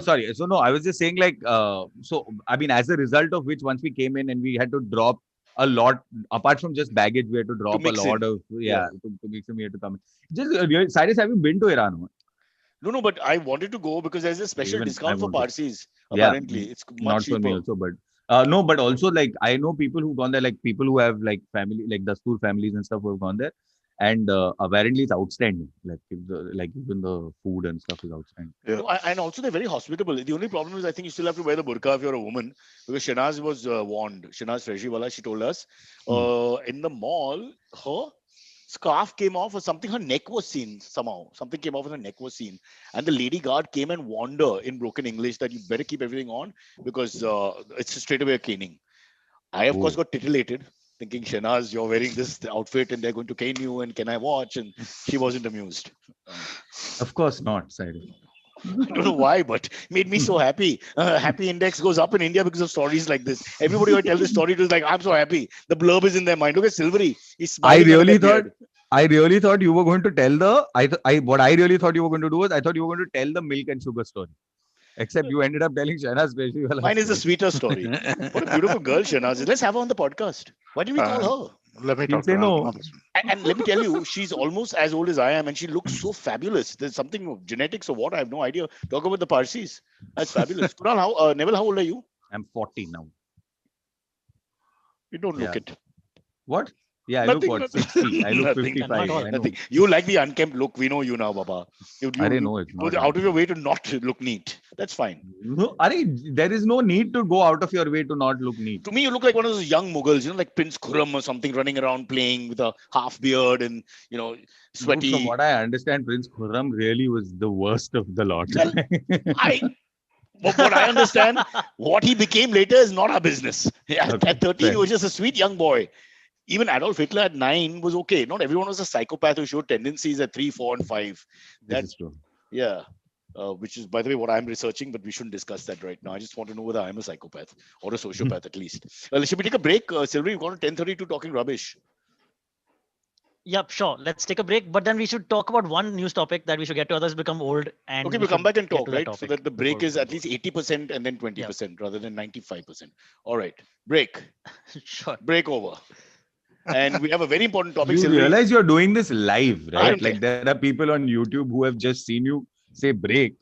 sorry. So no, I was just saying like so I mean as a result of which once we came in and we had to drop a lot apart from just baggage, we had to To drop a mix lot in. of Yeah. to make some here to come in. Just Cyrus, have you been to Iran? No, no, but I wanted to go because there's a special Even I discount for want to. Parsis. Yeah, Apparently, it's much not for me cheaper. also, but no, but also like I know people who've gone there, like people who have like family, like Dastur families and stuff who have gone there, and apparently it's outstanding. Like like even the food and stuff is outstanding. Yeah. No, and also they're very hospitable. The only problem is I think you still have to wear the burqa if you're a woman because Shanaz was warned. Shanaz Freshwala, she told us Hmm. in the mall, her scarf came off or something. Her neck was seen somehow. Something came off and her neck was seen. And the lady guard came and warned her in broken English that you better keep everything on because it's straight away a caning. I, of course, Oh, got titillated, thinking, Shanaz, you're wearing this outfit and they're going to cane you, and can I watch? And she wasn't amused. of course not, Cyrus. I don't know why, but made me so happy. Happy index goes up in India because of stories like this. Everybody who I tell this story to is like, I'm so happy. The blurb is in their mind. Look at Silvery. He's I smiling under really that thought beard. I really thought you were going to tell the I what I really thought you were going to do was I thought you were going to tell the milk and sugar story. Except you ended up telling Shahnaaz Peshri wala Mine is the story. sweeter story. What a beautiful girl Shanaz is. Let's have her on the podcast. Why did we call Uh, her? let me She'll talk to say her. I'll no. call this one. And let me tell you, she's almost as old as I am, and she looks so fabulous. There's something of genetics or what, I have no idea. Talk about the Parsis. That's fabulous. Kunal, Neville, how old are you? I'm 40 now. You don't look Yeah. it. What? Yeah, I look Nothing, what? nothing, 60. I look nothing. Not 55. all. I know. Nothing. You like the unkempt look. We know you now, Baba. I know it's Go not out of your unkempt. way to not look neat. That's fine. No, there is no need to go out of your way to not look neat. To me, you look like one of those young Mughals, like Prince Khurram or something, running around playing with a half beard and Dude, from sweaty. what I understand, Prince Khurram really was the worst of the lot. Well, I what I understand, what he became later is not our business. Okay, At 13, he fair. was just a sweet young boy. Even Adolf Hitler at 9 was okay. Not everyone was a psychopath who showed tendencies at 3, 4, and 5. This That, is true. yeah. Which is, by the way, what I'm researching, but we shouldn't discuss that right now. I just want to know whether I'm a psychopath or a sociopath at least. Should we take a break? Sylvie, we've gone to 10:32 talking rubbish. Yep, sure. Let's take a break. But then we should talk about one news topic that we should get to. Others become old, and Okay, we we'll come should back and get talk, to that right? So topic that the before break we is at conclude. least 80% and then Yeah, 20% rather than 95%. All right, break. sure. Break over. And we have a very important topic, You Sylvie. realize you're doing this live, I right? don't care. Like there are people on YouTube who have just seen you say break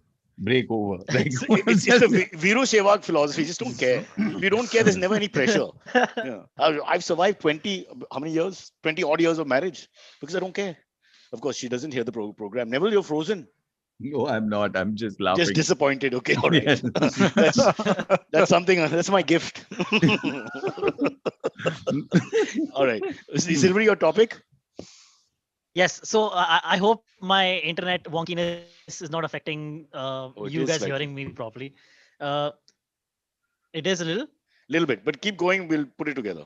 over. Like It's the Viru Sehwag philosophy. Just don't care. If you don't care, there's never any pressure. Yeah, I've survived 20, how many years? 20 odd years of marriage because I don't care. Of course, she doesn't hear the program. Neville, you're frozen. no, I'm not. I'm just Just laughing. disappointed. Okay, all right. Yes. That's something. That's my gift. All right, Sylvie, your topic. Yes. So I hope my internet wonkiness is not affecting Oh, you it guys is hearing slightly. me properly. Uh, it is a little. Little bit, but keep going. We'll put it together.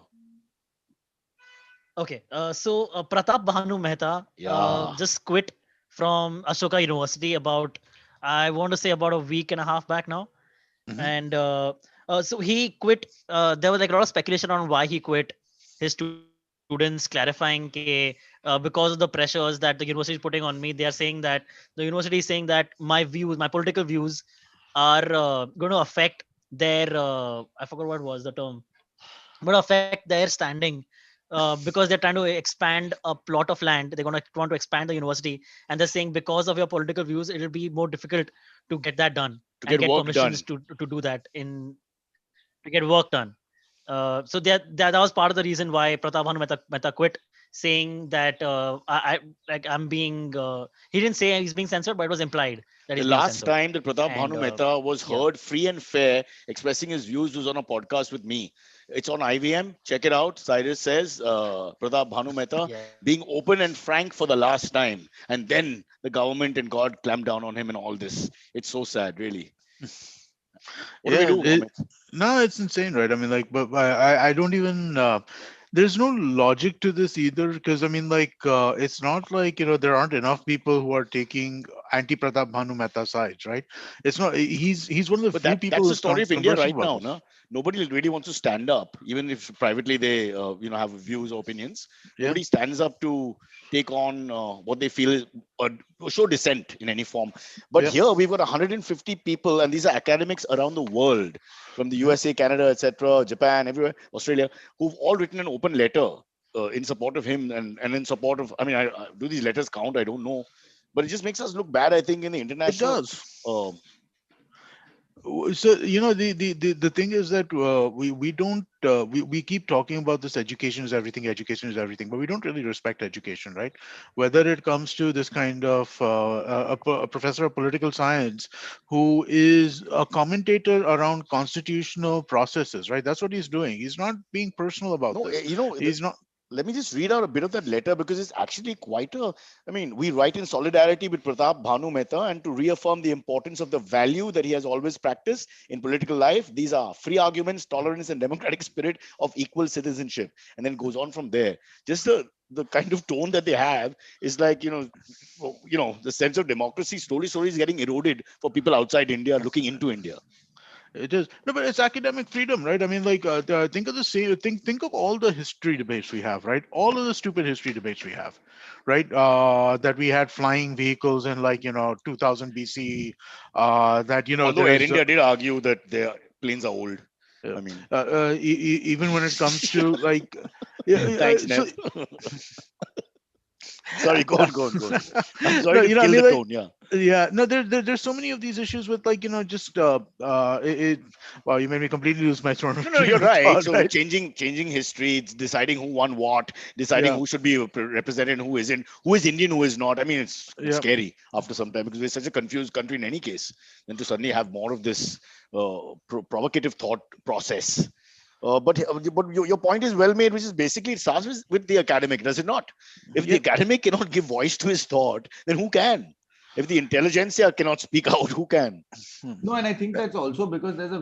Okay. So Pratap Bhanu Mehta Yeah. just quit from Ashoka University about, I want to say, about a week and a half back now. Mhm. And so he quit. There was like a lot of speculation on why he quit. His students students clarifying because of the pressures that the university is putting on me, they are saying that the university is saying that my views, my political views, are going to affect their I forgot what was the term, but affect their standing because they're trying to expand a plot of land. They're going to want to expand the university, and they're saying because of your political views, it will be more difficult to get that done To and get get work permissions done. to do that to get work done. So that was part of the reason why Pratap Bhanu Mehta quit, saying that I'm being. He didn't say he's being censored, but it was implied that The he's being last censored. time that Pratap And Bhanu Mehta was yeah, heard free and fair expressing his views was on a podcast with me. It's on IVM. Check it out. Cyrus says Pratap Bhanu Mehta yeah, being open and frank for the last time. And then the government and God clamped down on him and all this. It's so sad, really. What do we Yeah, do, Amit? no, it's insane, right? I mean, like, but I don't even. There's no logic to this either, because I mean, like, it's not like there aren't enough people who are taking anti Pratap Bhanu Mehta sides, right? It's not. He's one of the But few people that's the who's story of India conversant right about now, this. no? Nobody really wants to stand up, even if privately they have views or opinions. Yeah, Nobody stands up to take on what they feel is show dissent in any form. But yeah, here we've got 150 people, and these are academics around the world, from the yeah. USA, Canada, etc., Japan, everywhere, Australia, who've all written an open letter in support of him and in support of. I mean, do these letters count? I don't know, but it just makes us look bad. I think in the It international. does. Uh, So the thing is that we don't we keep talking about this education is everything, but we don't really respect education, right? Whether it comes to this kind of a professor of political science who is a commentator around constitutional processes, right? That's what he's doing. He's not being personal about no, this. the, He's not. let me just read out a bit of that letter because it's actually quite a. I mean, we write in solidarity with Pratap Bhanu Mehta and to reaffirm the importance of the value that he has always practiced in political life. These are free arguments, tolerance, and democratic spirit of equal citizenship. And then it goes on from there. Just the kind of tone that they have is like the sense of democracy slowly is getting eroded for people outside India looking into India. It is no, but it's academic freedom, right? I mean, like, think of the same. Think of all the history debates we have, right? All of the stupid history debates we have, right? That we had flying vehicles in, like, 2000 BC. That Although Air there's India did argue that their planes are old. uh, I mean, even when it comes to, like, yeah, thanks, so Nev. Sorry, go on, go on, go on. I'm sorry no, to I kill mean, the like, tone. Yeah. yeah, no, there's so many of these issues with, like, just wow, you made me completely lose my No, no, you're train of right. thought, So right? changing history, it's deciding who won what, deciding Yeah, who should be represented, who isn't, who is Indian, who is not. I mean, it's yeah. scary after some time because we're such a confused country in any case. Then to suddenly have more of this provocative thought process. But your point is well made, which is basically it starts with the academic, does it not? If the Yeah. academic cannot give voice to his thought, then who can? If the intelligentsia cannot speak out, who can? Hmm. No, and I think that's also because there's a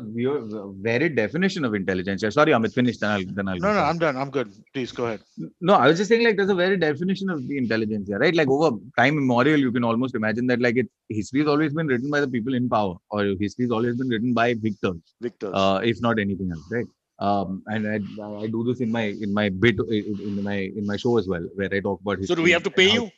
varied definition of intelligence. Yeah, sorry, Amit, finish, then I'll go. No, Sorry. I'm done. I'm good. Please go ahead. No, I was just saying, like, there's a very definition of the intelligence here, right? Like, over time immemorial, you can almost imagine that, like, history has always been written by the people in power, or history has always been written by victors, Victors. if not anything else, right? And I do this in my bit in my show as well, where I talk about So do we history have to and pay how. you?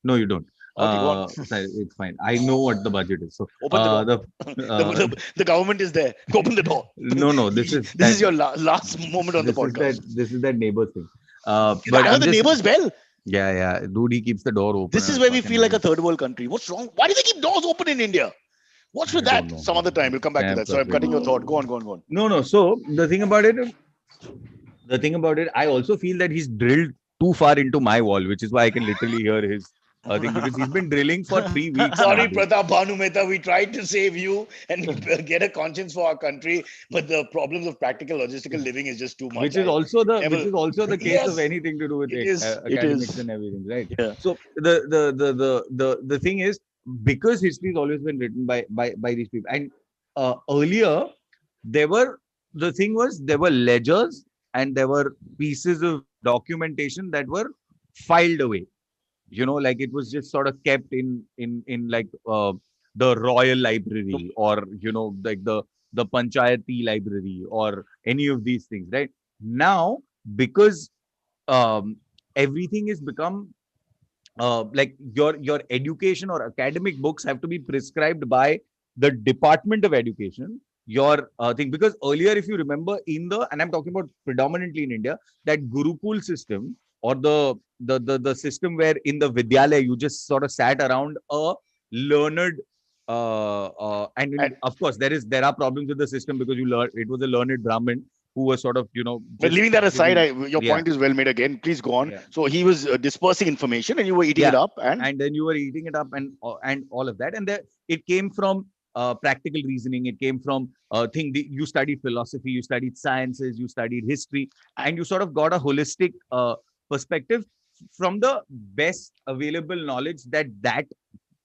No, you don't. Okay, go on. So it's fine. I know what the budget is. So Open the door. the the, the government is there. Open the door. no, this is This that is your last moment on the podcast. this is that neighbors thing. I But heard I'm the just neighbor's bell. yeah, dude, he keeps the door open This and is I where we fucking feel like a hate. third world country. What's wrong? Why do they keep doors open in India? What's I with don't that? know. Some other time. We'll come back to that. So I'm cutting your thought. Go on, go on, go on. No. So the thing about it, I also feel that he's drilled too far into my wall, which is why I can literally hear his thing because he's been drilling for 3 weeks now, Sorry, dude. Pratap Bhanu Mehta. We tried to save you and get a conscience for our country, but the problems of practical logistical living is just too much. Which Neville, is also the case of yes, anything to do with it is. It academics is. and everything, right? Yeah. So the thing is, because history has always been written by these people, and earlier there were the thing was there were ledgers and there were pieces of documentation that were filed away, like it was just sort of kept in like the royal No, library, or like the panchayati library or any of these things, right? Now, because everything is become like your education or academic books have to be prescribed by the Department of Education. Your thing, because earlier, if you remember, and I'm talking about predominantly in India, that Gurukul system, or the system where in the Vidyalaya you just sort of sat around a learned And of course there are problems with the system, because it was a learned Brahmin who was sort of but just leaving that aside, giving, your yeah, point is well made again. Please go on. yeah, So he was dispersing information and you were eating it yeah, up. And and then you were eating it up, and all of that, and there it came from practical reasoning. It came from you studied philosophy, you studied sciences, you studied history, and you sort of got a holistic perspective from the best available knowledge that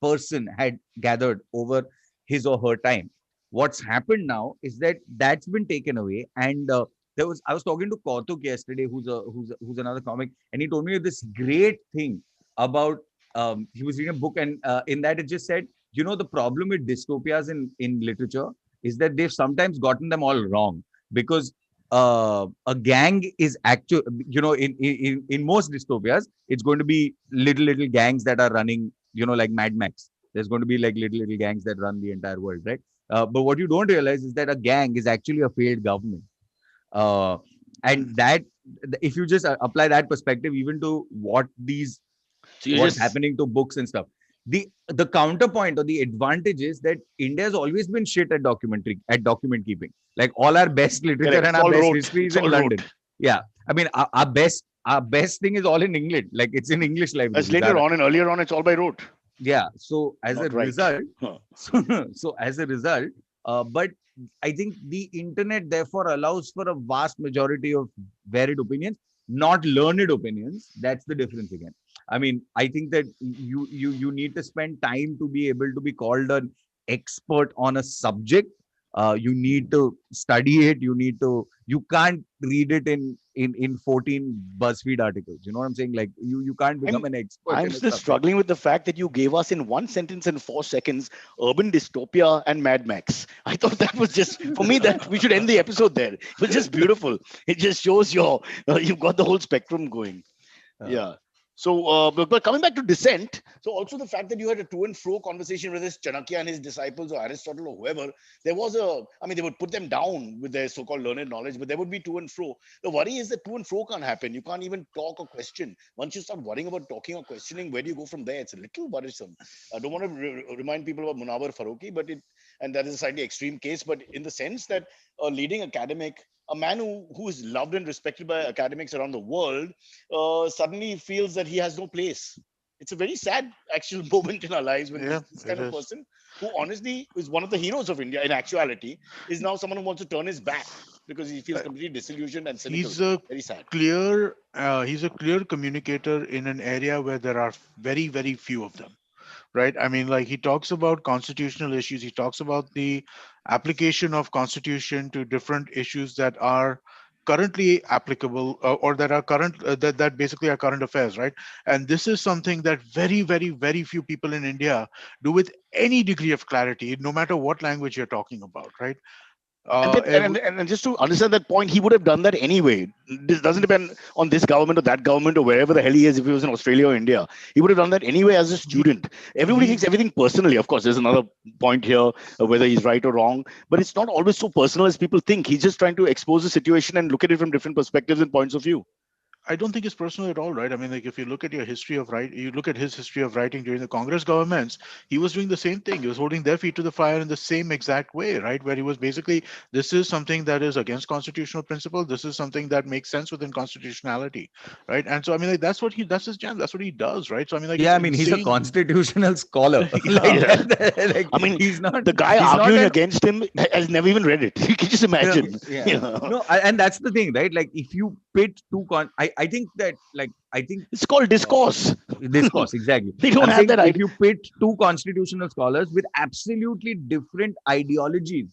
person had gathered over his or her time. What's happened now is that that's been taken away, and I was talking to Kautuk yesterday, who's another comic, and he told me this great thing about he was reading a book, and in that it just said, the problem with dystopias in literature is that they've sometimes gotten them all wrong, because a gang is actual, in most dystopias, it's going to be little gangs that are running, like Mad Max. There's going to be like little gangs that run the entire world, right? But what you don't realize is that a gang is actually a failed government. Uh, and mm, that, if you just apply that perspective even to so you what's just happening to books and stuff, the counterpoint or the advantage is that India has always been shit at document keeping. Like, all our best literature correct. and It's our all best rote. history is It's in all rote. London. Yeah, I mean, our best thing is all in England. Like, it's in English As libraries. later on and earlier on, it's all by rote. Yeah, so as a Not right. result, Huh. so as a result, but I think the internet therefore allows for a vast majority of varied opinions, not learned opinions. That's the difference again. I mean, I think that you need to spend time to be able to be called an expert on a subject. You need to study it. You can't read it in 14 BuzzFeed articles. You know what I'm saying? Like, you can't become I'm an expert I'm in a still subject. struggling with the fact that you gave us in one sentence and 4 seconds urban dystopia and Mad Max. I thought that was just for me that we should end the episode there. It was just beautiful. It just shows you've got the whole spectrum going. Uh, Yeah. So, but coming back to dissent, so also the fact that you had a to and fro conversation with this Chanakya and his disciples, or Aristotle, or whoever, I mean, they would put them down with their so-called learned knowledge, but there would be to and fro. The worry is that to and fro can't happen. You can't even talk or question. Once you start worrying about talking or questioning, where do you go from there? It's a little worrisome. I don't want to remind people about Munawar Faruqi, and that is a slightly extreme case, but in the sense that a leading academic, a man who is loved and respected by academics around the world, suddenly feels that he has no place. It's a very sad actual moment in our lives when Yeah, this it kind of is. person, who honestly is one of the heroes of India in actuality, is now someone who wants to turn his back because he feels Uh, completely disillusioned and cynical. He's a Very sad. clear communicator in an area where there are very few of them, right? I mean, like, he talks about constitutional issues. He talks about the application of constitution to different issues that are currently applicable, or that are current that basically are current affairs, right? And this is something that very few people in India do with any degree of clarity, no matter what language you're talking about, right? And, then, Ev- and just to understand that point, he would have done that anyway. This doesn't depend on this government or that government or wherever the hell he is. If he was in Australia or India, he would have done that anyway as a he student. Everybody takes he's everything personally. Of course, there's another point here, whether he's right or wrong, but it's not always so personal as people think. He's just trying to expose the situation and look at it from different perspectives and points of view. I don't think it's personal at all, right? I mean, like, if you look at your history of writing, you look at his history of writing during the Congress governments, he was doing the same thing. He was holding their feet to the fire in the same exact way, right? Where he was basically, this is something that is against constitutional principle. This is something that makes sense within constitutionality, right? And so, I mean, like, that's his jam. That's what he does, right? So, I mean, like, Yeah, it's I mean, he's a insane. constitutional scholar. Yeah. Like Yeah. that, like I mean, he's not the guy he's not arguing an against him has never even read it. You can just imagine. yeah. You know, No, and that's the thing, right? Like, if you pit I think that, like, I think it's called uh, discourse. discourse, exactly. They don't I'm have saying that if idea. you pit two constitutional scholars with absolutely different ideologies,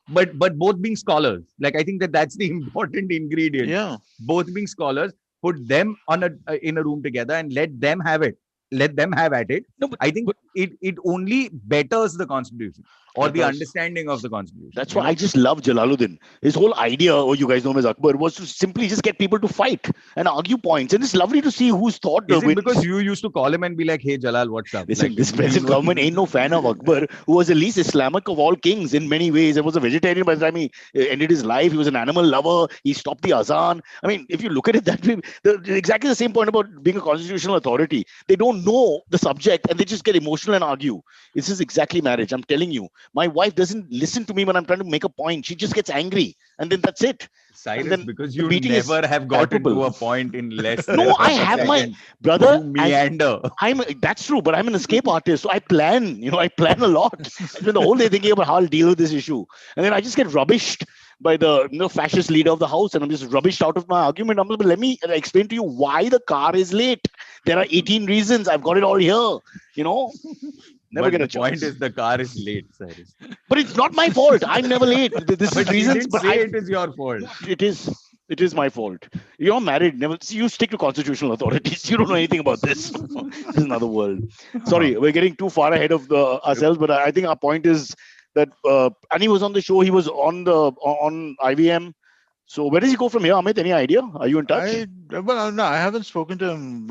but both being scholars, like, I think that that's the important ingredient. Yeah. Both being scholars, put them on in a room together and let them have at it. No, but, I think but it only betters the constitution. or That the was- understanding of the constitution. That's you why know? I just love Jalaluddin. His whole idea, oh, you guys know him as Akbar, was to simply just get people to fight and argue points. And it's lovely to see whose thought Is it wins. because you used to call him and be like, "Hey Jalal, what's up?" Listen, Like, this present government ain't no fan of Akbar, who was the least Islamic of all kings in many ways. He was a vegetarian by the time he ended his life. He was an animal lover. He stopped the azan. I mean, if you look at it that way, exactly the same point about being a constitutional authority. They don't know the subject and they just get emotional and argue. This is exactly marriage. I'm telling you. My wife doesn't listen to me when I'm trying to make a point. She just gets angry. And then that's it. Cyrus, then because the you meeting is never have gotten palpable. to a point in less than No, I 30 have my seconds. brother. You meander. That's true, but I'm an escape artist, so I plan. I plan a lot. I spend the whole day thinking about how I'll deal with this issue, and then I just get rubbished by the fascist leader of the house, and I'm just rubbished out of my argument. I'm like, let me explain to you why the car is late. There are 18 reasons. I've got it all here. Never But get a the point chance. is the car is late, Cyrus. But it's not my fault. I'm never late. This is But he reasons, didn't but say it is your fault. it is. It is my fault. You're married. Never. See, you stick to constitutional authorities. You don't know anything about this. This is another world. Sorry, we're getting too far ahead of ourselves. But I think our point is that Ani was on the show. He was on IVM. So where does he go from here, Amit? Any idea? Are you in touch? No, I haven't spoken to him. You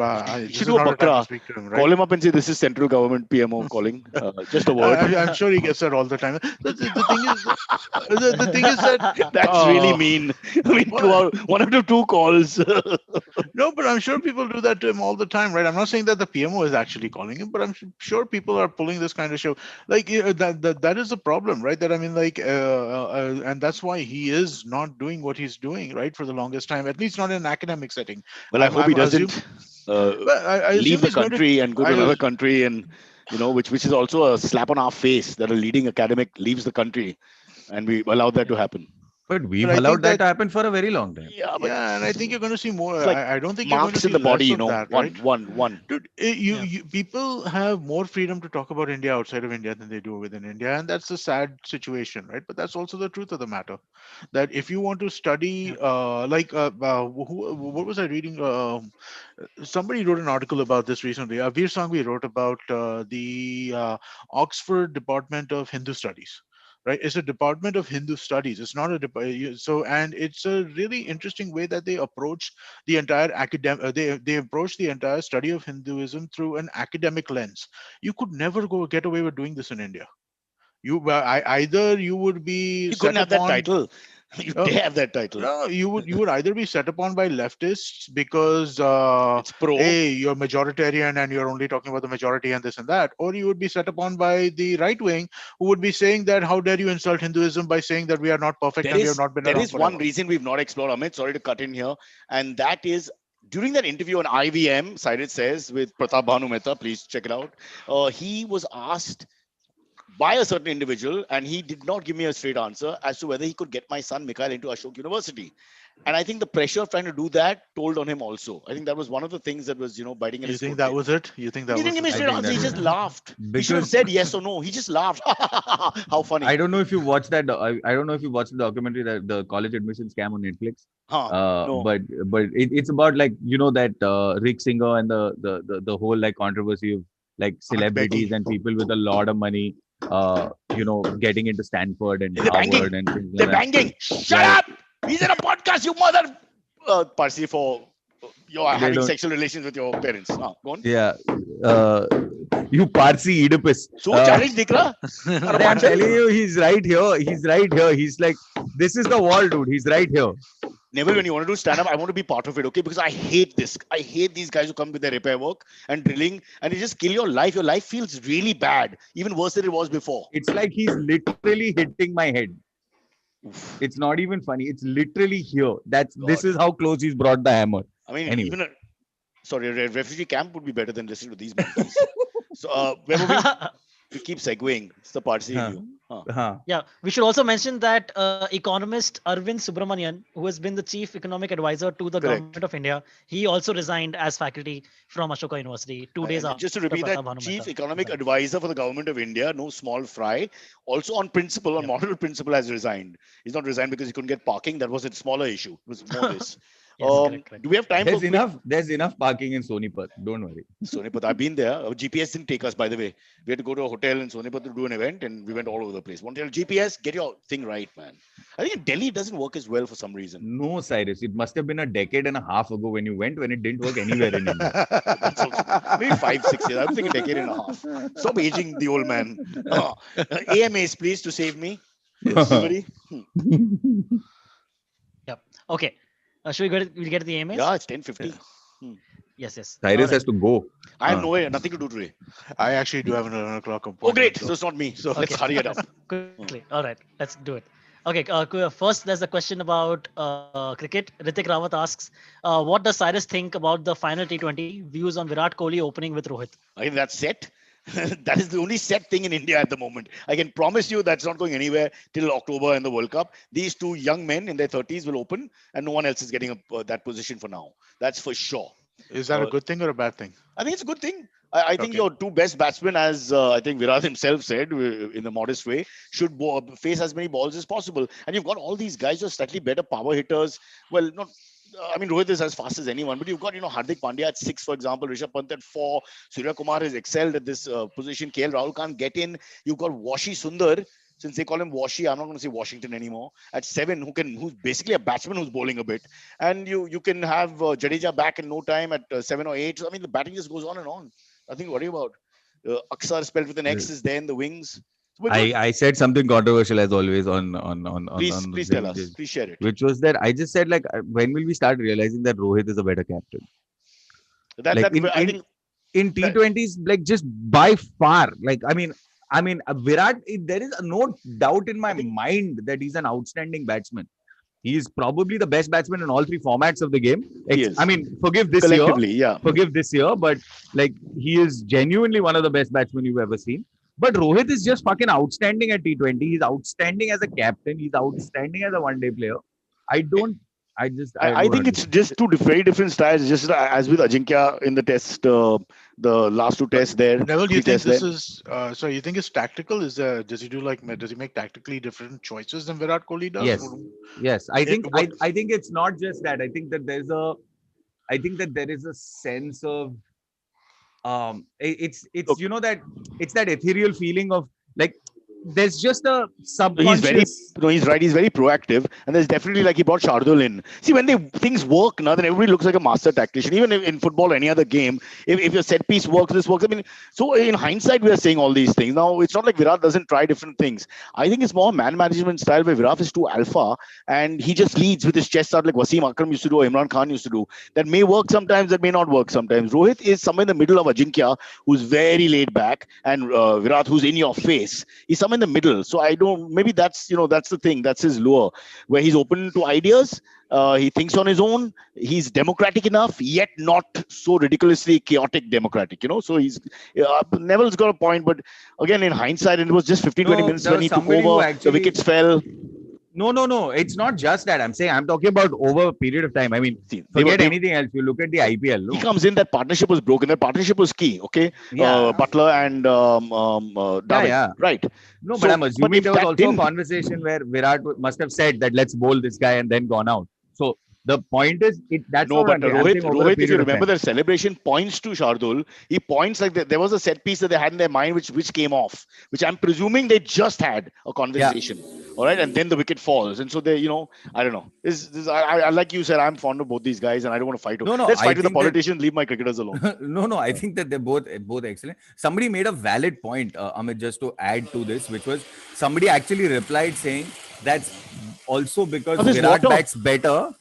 This should is do a not a time to bakra. speak to him, Call right? him up and say this is central government PMO calling. Just a word. I'm sure he gets that all the time. The thing is, the thing is that That's really mean. I mean, one out of two calls. no, but I'm sure people do that to him all the time, right? I'm not saying that the PMO is actually calling him, but I'm sure people are pulling this kind of show. Like that is the problem, right? That I mean, like, and that's why he is not doing what he's doing, right, for the longest time. At least not in an academic setting. Well, I hope he doesn't I leave assume the he's going to. country and go to another country, and which is also a slap on our face that a leading academic leaves the country, and we allow that to happen. But we've But I allowed think that that- to happen for a very long time. Yeah, but Yeah, and I think you're going to see more. it's like I don't think you're going to marks see in the body, less of that, right? one. Dude, Yeah. you people have more freedom to talk about India outside of India than they do within India, and that's a sad situation, right? But that's also the truth of the matter. That if you want to study, what was I reading? Somebody wrote an article about this recently. Veer Sanghvi wrote about the Oxford Department of Hindu Studies. Right, it's a department of Hindu studies. It's not and it's a really interesting way that they approach the entire they approach the entire study of Hinduism through an academic lens. You could never get away with doing this in India. Either you would be You couldn't set have that upon. title. You Uh, dare have that title. No, you would either be set upon by leftists because It's pro. hey, you're majoritarian and you're only talking about the majority and this and that, or you would be set upon by the right wing who would be saying that how dare you insult Hinduism by saying that we are not perfect and we have not been There around is one forever. reason we've not explored, Amit. Sorry to cut in here, and that is during that interview on IVM. Cyrus says with Pratap Bhanu Mehta, please check it out. He was asked by a certain individual, and he did not give me a straight answer as to whether he could get my son Mikhail into Ashoka University. And I think the pressure of trying to do that told on him also. I think that was one of the things that was, biting in You his think foot. that was it? You think that He was didn't give me a the straight think answer. He that just was- laughed. He should have Because- said yes or no. He just laughed. How funny. I don't know if you watched that. I don't know if you watched the documentary, that the college admission scam on Netflix. No. But it's about, like, that Rick Singer and the whole, like, controversy of, like, celebrities and people with a lot of money, getting into Stanford and They're banging. Harvard and things They're like that. banging. Shut Right. up! He's in a podcast, you mother. Parsi, for you're They having don't- sexual relations with your parents. Go on. Yeah. You Parsi Oedipus. So challenge, Dikra. I'm telling you, he's right here. He's right here. He's like, this is the wall, dude. He's right here. Neville, when you want to do stand up, I want to be part of it, okay? Because I hate this. I hate these guys who come with their repair work and drilling, and they just kill your life. Your life feels really bad, even worse than it was before. It's like he's literally hitting my head. It's not even funny. It's literally here. This God. is how close he's brought the hammer. I mean, Anyway. even a refugee camp would be better than listening to these monkeys. So, where were we keep segueing. It's the Parsi Huh. view. Yeah, we should also mention that economist Arvind Subramanian, who has been the chief economic advisor to the Correct. government of India, he also resigned as faculty from Ashoka University 2 days And after. just to repeat that, Pratap Bhanu chief Mehta economic resigned. advisor for the government of India, no small fry, also on principle, on Yeah. moral principle, has resigned. He's not resigned because he couldn't get parking. That was a smaller issue. It was more this. Yes, correct. Do we have time There's for enough. There's enough parking in Sonipat. Don't worry. Sonipat? I've been there. Our GPS didn't take us, by the way. We had to go to a hotel in Sonipat to do an event, and we went all over the place. One tell GPS, get your thing right, man. I think in Delhi it doesn't work as well for some reason. No, Cyrus. It must have been a decade and a half ago when you went, when it didn't work anywhere in India. That's also maybe 5, 6 years. I'm thinking a decade and a half. Stop aging the old man. AMAs, please, to save me. Silverie. Yep. Okay. Should we get the AMAs? Yeah, it's 10:50. Yes. Cyrus Alright. has to go. I have nothing to do today. I actually do have an 11 o'clock appointment. Oh, great. so- So it's not me. So Okay. let's hurry it up. Quickly. All right. Let's do it. Okay. First, there's a question about cricket. Ritik Rawat asks, what does Cyrus think about the final T20? Views on Virat Kohli opening with Rohit? I think that's set. That is the only set thing in India at the moment. I can promise you that's not going anywhere till October and the World Cup. These two young men in their 30s will open, and no one else is getting that position for now. That's for sure. Is that a good thing or a bad thing? I think it's a good thing. I think Okay. your two best batsmen, as I think Virat himself said in a modest way, should face as many balls as possible. And you've got all these guys who are slightly better power hitters. Well, not. I mean, Rohit is as fast as anyone, but you've got, Hardik Pandya at 6, for example, Rishabh Pant at 4, Surya Kumar has excelled at this position, KL Rahul can't get in. You've got Washi Sundar, since they call him Washi, I'm not going to say Washington anymore, at 7, who's basically a batsman who's bowling a bit. And you can have Jadeja back in no time at 7 or 8. So, I mean, the batting just goes on and on. Nothing to worry about. Aksar spelled with an X is there in the wings. So I said something controversial as always on please tell us. Please share it. Which was that I just said, like, when will we start realizing that Rohit is a better captain? I think In T20s, like, just by far, like, I mean, Virat, there is no doubt in my mind that he's an outstanding batsman. He's probably the best batsman in all 3 formats of the game. He is. I mean, forgive this collectively, year, but like, he is genuinely one of the best batsmen you've ever seen. But Rohit is just fucking outstanding at T20. He's outstanding as a captain. He's outstanding as a one-day player. I think it's just two very different styles. Just as with Ajinkya in the test, the last 2 tests there. Neville, do you think three tests this is so? You think it's tactical? Does he make tactically different choices than Virat Kohli does? Yes. I think what- I think it's not just that. I think that there is a sense of it's that it's that ethereal feeling of, like, there's just a subconscious. He's right. He's very proactive, and there's definitely, like, he brought Shardul in. See, when things work now, then everybody looks like a master tactician. Even in football, or any other game, if your set piece works, this works. I mean, so in hindsight, we are saying all these things. Now, it's not like Virat doesn't try different things. I think it's more man management style where Virat is too alpha, and he just leads with his chest out like Wasim Akram used to do, or Imran Khan used to do. That may work sometimes, that may not work sometimes. Rohit is somewhere in the middle of Ajinkya, who's very laid back, and Virat, who's in your face. He's somewhere in the middle. So maybe that's the thing. That's his lure, where he's open to ideas. He thinks on his own. He's democratic enough, yet not so ridiculously chaotic democratic, So Neville's got a point, but again, in hindsight, and it was just 15-20 minutes there when was he took somebody over, who the wickets fell. No. It's not just that. I'm talking about over a period of time. I mean, forget anything else. You look at the IPL. No? He comes in, that partnership was broken. That partnership was key, okay? Yeah. Butler and Dravid, yeah. right? No, So, but I'm assuming if there was that also didn't- a conversation where Virat must have said that let's bowl this guy and then gone out. So the point is, that's No, not but what I'm saying. Over a Rohit, if you period of remember, time. the celebration points to Shardul. He points like there was a set piece that they had in their mind, which came off, which I'm presuming they just had a conversation. All right, and then the wicket falls, and so they, I don't know. I like you said, I'm fond of both these guys, and I don't want to fight. No, Let's I fight with the think that- politicians. Leave my cricketers alone. No, I think that they're both excellent. Somebody made a valid point, Amit, just to add to this, which was somebody actually replied saying that's also because there's Virat water. bats better.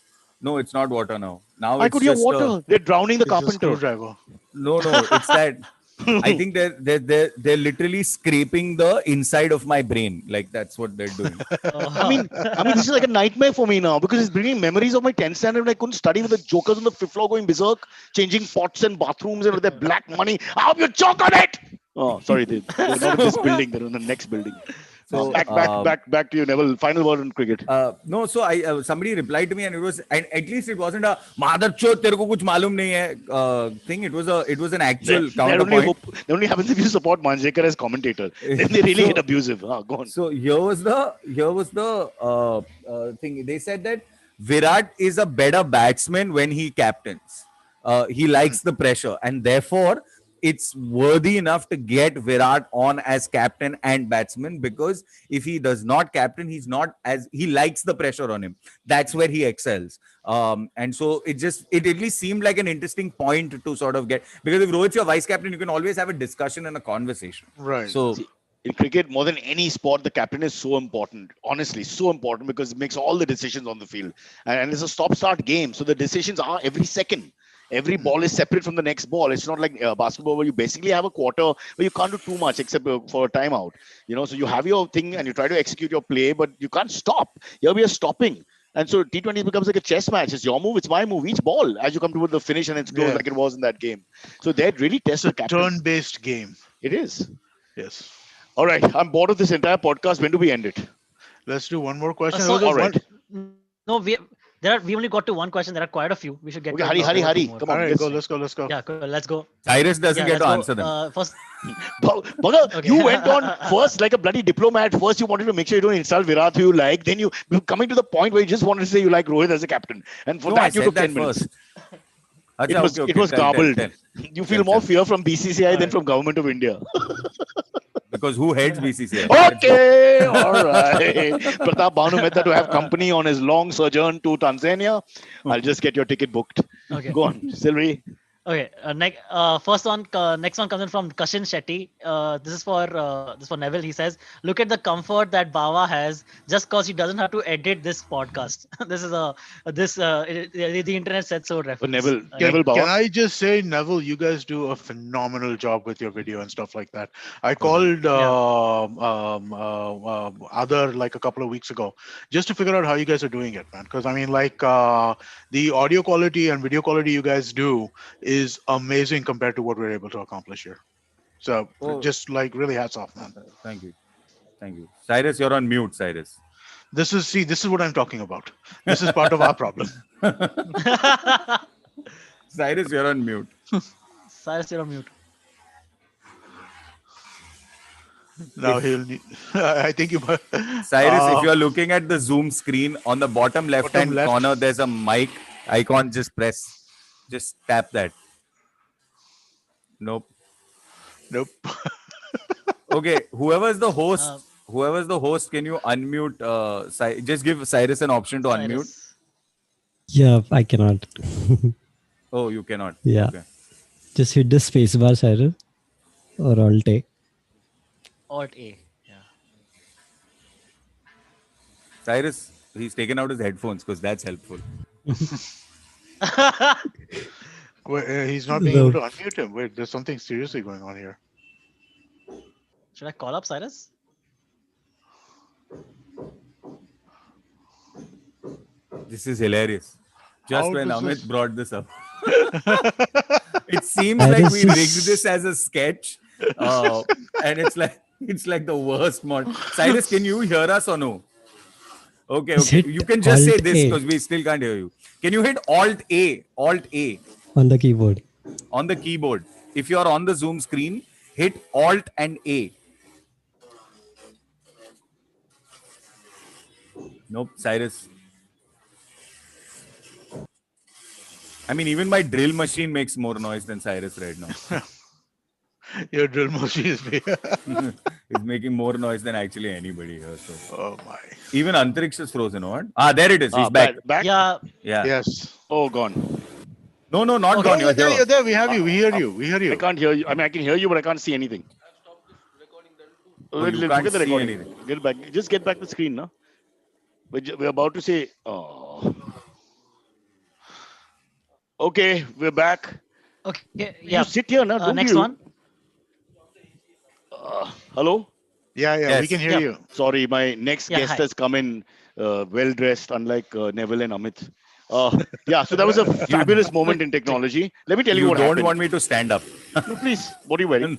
No, it's not water now. Now I it's could hear just water. They're drowning the It's a carpenter. screwdriver. No, it's that. I think they're literally scraping the inside of my brain. Like, that's what they're doing. I mean, this is like a nightmare for me now because it's bringing memories of my 10th standard when I couldn't study with the jokers on the 5th floor going berserk, changing pots and bathrooms and with their black money. I hope you choke on it. Oh, sorry, they're not in this building. They're in the next building. So, back to you, Neville. Final word on cricket. No, so I somebody replied to me, and at least it wasn't a "Mother chod, tere ko kuch malum nahi hai" thing. It was an actual counterpoint. That only happens if you support Manjrekar as commentator. Then they really get abusive. Go on. So here was the thing. They said that Virat is a better batsman when he captains. He likes the pressure, and therefore it's worthy enough to get Virat on as captain and batsman, because if he does not captain, he's not as he likes the pressure on him. That's where he excels. And so it really seemed like an interesting point to sort of get, because if Rohit's your vice captain, you can always have a discussion and a conversation. Right. So See, in cricket, more than any sport, the captain is so important. Honestly, so important, because it makes all the decisions on the field. And it's a stop-start game, so the decisions are every second. Every ball is separate from the next ball. It's not like basketball where you basically have a quarter where you can't do too much except for a timeout. So you have your thing and you try to execute your play, but you can't stop. Here we are stopping. And so T20 becomes like a chess match. It's your move, it's my move. Each ball, as you come toward the finish, and it's close like it was in that game. So that really tests the captain. Turn-based game. It is. Yes. All right. I'm bored of this entire podcast. When do we end it? Let's do one more question. So- All right. No, we only got to one question. There are quite a few. We should get. Okay, to hurry. more. Come All on. right, Let's let's go. Yeah, cool, let's go. Cyrus doesn't get let's to go. answer them. First, Bugger, Okay. you went on first like a bloody diplomat. First, you wanted to make sure you don't insult Virat, who you like. Then you coming to the point where you just wanted to say you like Rohit as a captain. And for No, I that, you said took that 10 minutes. first. Acha, It was tell, garbled. tell. You feel Tell, more tell. fear from BCCI than from government of India. Because who heads BCCI? Okay, all right. Pratap Bhanu Mehta to have company on his long sojourn to Tanzania. I'll just get your ticket booked. Okay. Go on, Silverie. Okay. Next one comes in from Kashin Shetty. This is for Neville. He says, "Look at the comfort that Bawa has just because he doesn't have to edit this podcast." This is the internet said so reference. Neville, Uh, Neville Bawa. Can I just say, Neville, you guys do a phenomenal job with your video and stuff like that. I called other like a couple of weeks ago just to figure out how you guys are doing it, man. Because I mean, like the audio quality and video quality you guys do is amazing compared to what we're able to accomplish here. So Oh. just like really hats off, man. Thank you. Cyrus, you're on mute, Cyrus. This is what I'm talking about. This is part of our problem. Cyrus, you're on mute. Cyrus, you're on mute. Now he'll need, I think you Cyrus, if you're looking at the Zoom screen, on the bottom left-hand left. corner, there's a mic icon. Just tap that. Nope. Nope. Okay, whoever's the host, can you unmute? Just give Cyrus an option to unmute. Cyrus. Yeah, I cannot. Oh, you cannot. Yeah. Okay. Just hit the spacebar, Cyrus, or Alt A. Alt A. Yeah. Cyrus, he's taken out his headphones because that's helpful. Wait, he's not being able to unmute him. Wait, there's something seriously going on here. Should I call up Cyrus? This is hilarious. Just How when does Amit this- brought this up. It seems like we rigged this as a sketch. And it's like the worst mod. Cyrus, can you hear us or no? Okay. Hit You can just say Alt this A. because we still can't hear you. Can you hit Alt A On the keyboard. on the keyboard? If you're on the Zoom screen, hit Alt and A. Nope, Cyrus. I mean, even my drill machine makes more noise than Cyrus right now. Your drill machine is big. It's making more noise than actually anybody here. So Oh my. even Antariksh is frozen. What? There it is. He's back. Back? Yeah. Yeah. Yes. Oh, gone. No, not Okay. gone. You're You're there, here. We have you. We hear you. We hear I you. can't hear you. I mean, I can hear you, but I can't see anything. Oh, you Look can't at the see recording. anything. Get back. Just get back the screen, no? We're about to say, oh. Okay, we're back. Okay. Yeah. You sit here now. Don't Next you? one. Hello? Yeah, we Yes. can hear Yeah. you. Sorry, my next Yeah, guest hi. has come in well dressed, unlike Neville and Amit. Yeah, so that was a fabulous moment in technology. Let me tell you You what don't happened. want me to stand up. No, please. What are you wearing?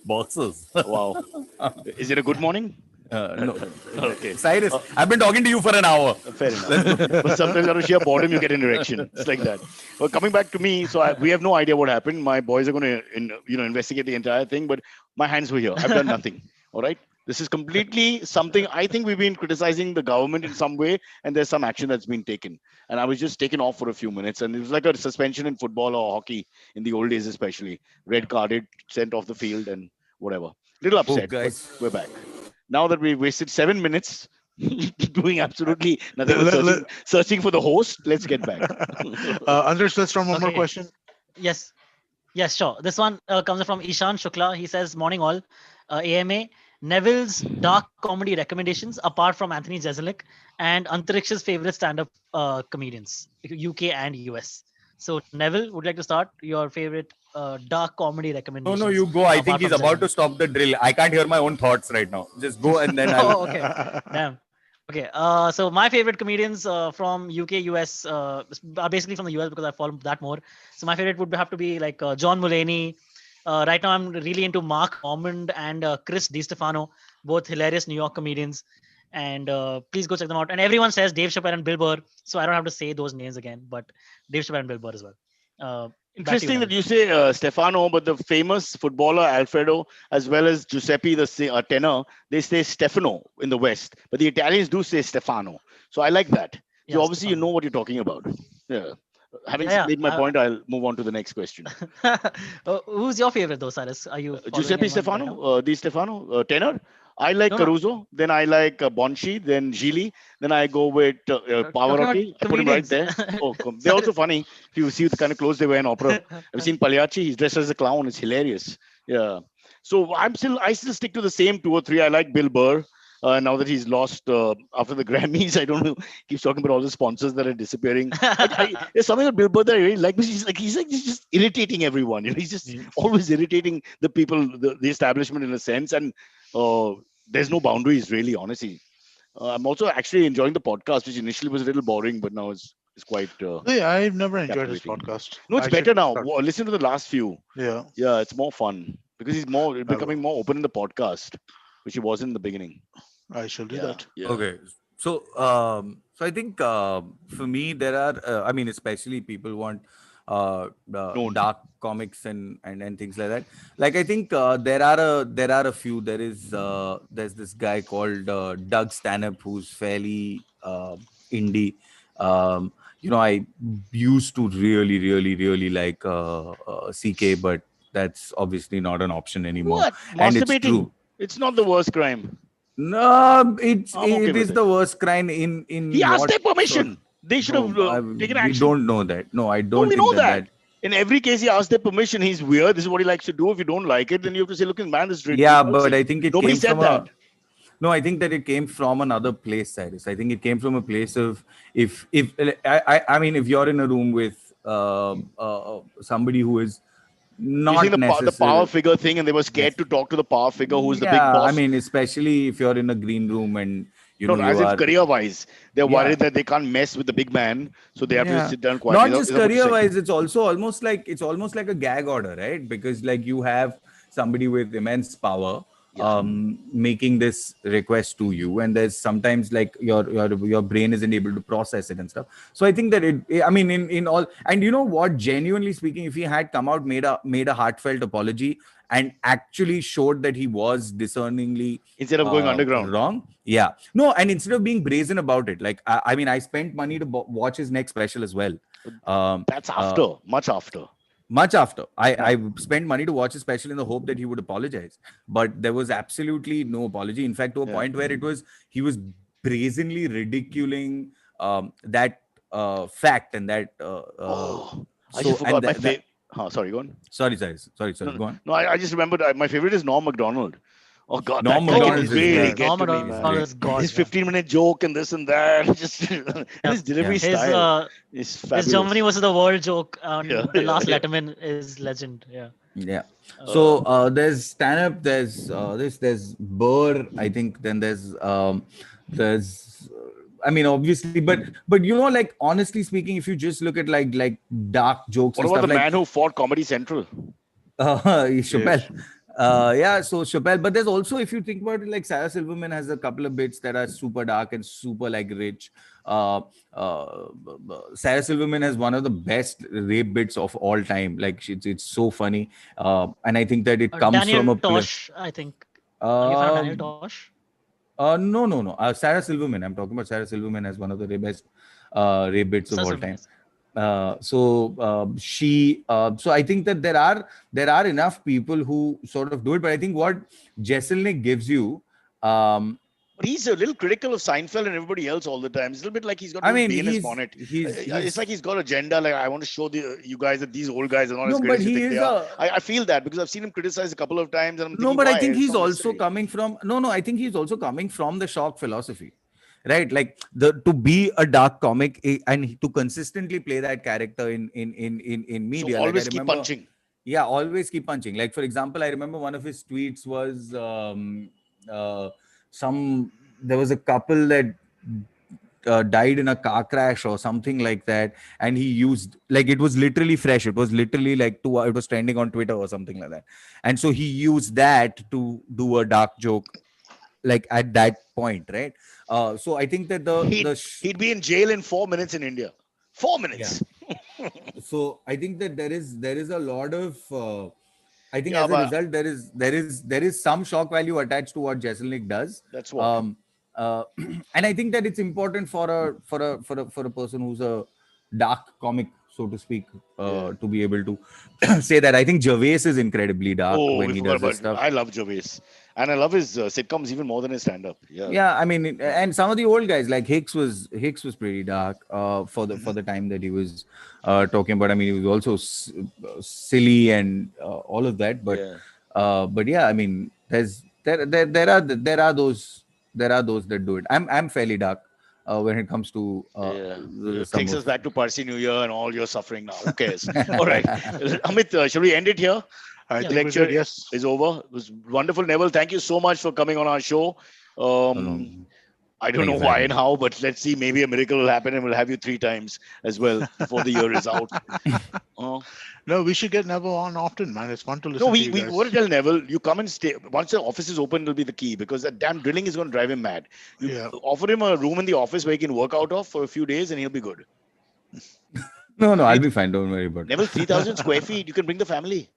Boxes. Wow. Is it a good morning? No. Okay. Cyrus, I've been talking to you for an hour. Fair enough. But sometimes out of sheer boredom, you get an erection. It's like that. Well, coming back to me, so we have no idea what happened. My boys are going to, investigate the entire thing. But my hands were here. I've done nothing. All right. This is completely something I think we've been criticizing the government in some way, and there's some action that's been taken. And I was just taken off for a few minutes, and it was like a suspension in football or hockey in the old days, especially red carded, sent off the field, and whatever. Little Oh, upset, but guys. we're back. Now that we wasted 7 minutes doing absolutely nothing but Let- let- searching for the host, let's get back. Andresh, let's start one more Okay. question. Yes. Yes, sure. This one comes from Ishan Shukla. He says, "Morning all, AMA. Neville's dark comedy recommendations, apart from Anthony Jeselnik and Antariksh's favorite stand-up comedians, UK and US." So, Neville, would you like to start your favorite dark comedy No, recommendations? no, you go. I think apart he's from about to Jeselnik? stop the drill. I can't hear my own thoughts right now. Just go and then I'll. Oh, okay. Damn. Okay. So my favorite comedians from UK, US are basically from the US because I follow that more. So my favorite would have to be like John Mulaney. Right now, I'm really into Mark Normand and Chris DiStefano, both hilarious New York comedians. And please go check them out. And everyone says Dave Chappelle and Bill Burr, so I don't have to say those names again. But Dave Chappelle and Bill Burr as well. Back to you, Interesting that Neville. you say Stefano, but the famous footballer Alfredo, as well as Giuseppe, the tenor, they say Stefano in the West, but the Italians do say Stefano. So I like that. Yeah, So obviously you Stefano. know what you're talking about. Yeah. Having Yeah, made my yeah. point, I'll move on to the next question. Who's your favorite though, Cyrus? Are you following Giuseppe anyone right Stefano, now? Di Stefano, tenor. I like No, no. Caruso, then I like Bonchi, then Gili, then I go with Talking about Pavarotti. I put him right comedians. there. Oh, they're also Cyrus. funny. If you see the kind of clothes they wear in opera. I've seen Pagliacci. He's dressed as a clown. It's hilarious. Yeah. So I still stick to the same two or three. I like Bill Burr. Now that he's lost after the Grammys, I don't know. Keeps talking about all the sponsors that are disappearing. There's something about Bill Burr that I really like. Because he's just irritating everyone. He's just always irritating the people, the establishment in a sense, and there's no boundaries really. Honestly, I'm also actually enjoying the podcast, which initially was a little boring, but now it's quite Hey, I've never enjoyed his captivating. podcast. No, it's I should better now. start. Listen to the last few. Yeah. Yeah, it's more fun because he's more I becoming will. more open in the podcast, which he wasn't in the beginning. I shall do Yeah, that. yeah. Okay. So I think for me there are I mean especially people want Don't. dark comics and things like that. Like I think there are a few. There's this guy called Doug Stanhope who's fairly indie. I used to really like CK, but that's obviously not an option anymore. What? And it's Masturbating? true. It's not the worst crime. No, I'm okay it with is it. the worst crime He in asked what their sort? permission. They should have No, taken we action. don't know that. No, I No, don't we think know that that. In every case, he asked their permission. He's weird. This is what he likes to do. If you don't like it, then you have to say, "Look, man, this is Yeah, but repulsive." I think it Nobody came said from that. a no. I think that it came from another place, Cyrus. I think it came from a place of if I mean if you're in a room with somebody who is You're saying not the power necessarily. figure thing, and they were Yes. scared to talk to the power figure who's the big Yeah, I boss. mean, especially if you're in a green room and No, you as in are. career-wise, they're Yeah. worried that they can't mess with the big man, so they have to just Yeah, sit down quietly. not Is just that what you're career saying? wise, it's almost like a gag order, right? Because like you have somebody with immense power Yeah. making this request to you, and there's sometimes like your brain isn't able to process it and stuff. So I think that I mean in all, and you know what, genuinely speaking, if he had come out, made a heartfelt apology and actually showed that he was discerningly Instead of going underground. wrong. Yeah. No, and instead of being brazen about it, like I mean, I spent money to watch his next special as well. That's after, much after. Much after Yeah. I spent money to watch his special in the hope that he would apologize, but there was absolutely no apology. In fact, to a Yeah. point where he was brazenly ridiculing that fact and that. I just forgot my that, favorite. Sorry, go on. sorry, No, go on. no, I just remembered my favorite is Norm Macdonald. Oh God, Norm that guy Macdonald can is really great. get Norm to me, Macdonald man. is God. His Yeah. 15-minute joke and this and that, just and his delivery His style is his fabulous. Germany versus the world joke on Yeah, the last yeah. Letterman is legend. Yeah. Yeah. So there's stand up. There's Burr. I think then there's. I mean, obviously, but like honestly speaking, if you just look at like dark jokes What and about stuff the like man who fought Comedy Central? Chappelle. Yes. So Chappelle, but there's also, if you think about it, like Sarah Silverman has a couple of bits that are super dark and super like rich. Sarah Silverman has one of the best rape bits of all time. Like it's so funny, and I think that it comes from Daniel a place. Tosh, I think. Are you a fan of Daniel Um, Tosh? no. Sarah Silverman. I'm talking about Sarah Silverman as one of the best rape bits of Sarah all Silverman, time. yes. So I think that there are enough people who sort of do it, but I think what Jesselnik gives you, um, But he's a little critical of Seinfeld and everybody else all the time. It's a little bit like he's got a I little mean, bee in his he's bonnet. he's It's like he's he's got agenda. Like, I want to show you guys that these old guys are not as no, great but as you he think they is are. a I feel that because I've seen him criticized a couple of times, and I'm no, thinking, but I why? think It's he's not also necessary. coming from no. I think he's also coming from the shock philosophy, right? Like the to be a dark comic and to consistently play that character in So media. Like I always keep remember, punching. yeah, always keep punching. Like for example, I remember one of his tweets was uh, some there was a couple that died in a car crash or something like that, and he used like it was literally fresh. It was literally like it was trending on Twitter or something like that, and so he used that to do a dark joke like at that point, right? So I think that He'd be in jail in 4 minutes in India. Four yeah. minutes. So I think that there is a lot of I think Yeah, as a but result there is some shock value attached to what Jesselnik does. that's what. Um, and I think that it's important for a person who's a dark comic, so to speak, Yeah. to be able to say that. I think Gervais is incredibly dark Oh, when we he forgot does his about. stuff. I love Gervais, and I love his sitcoms even more than his stand-up. Yeah. Yeah, I mean, and some of the old guys like Hicks was pretty dark for the time that he was talking about. I mean, he was also silly and all of that, Yeah. but yeah, I mean, there are those that do it. I'm fairly dark when it comes to Yeah. some Takes of. us back to Parsi New Year and all your suffering now. Who cares? All right. Amit, shall we end it here? I Yeah. The think we're lecture good. Yes. is over. It was wonderful, Neville. Thank you so much for coming on our show. No, I don't thank know you for why having and me. how, but let's see. Maybe a miracle will happen and we'll have you 3 times as well before the year is out. Uh, No, we should get Neville on often, man. It's fun to no, listen to you we want guys. to tell Neville, you come and stay. Once the office is open, it'll be the key because that damn drilling is going to drive him mad. You Yeah. offer him a room in the office where he can work out of for a few days and he'll be good. No, I'll Three, be fine. Don't worry about it. Neville, 3,000 square feet, you can bring the family.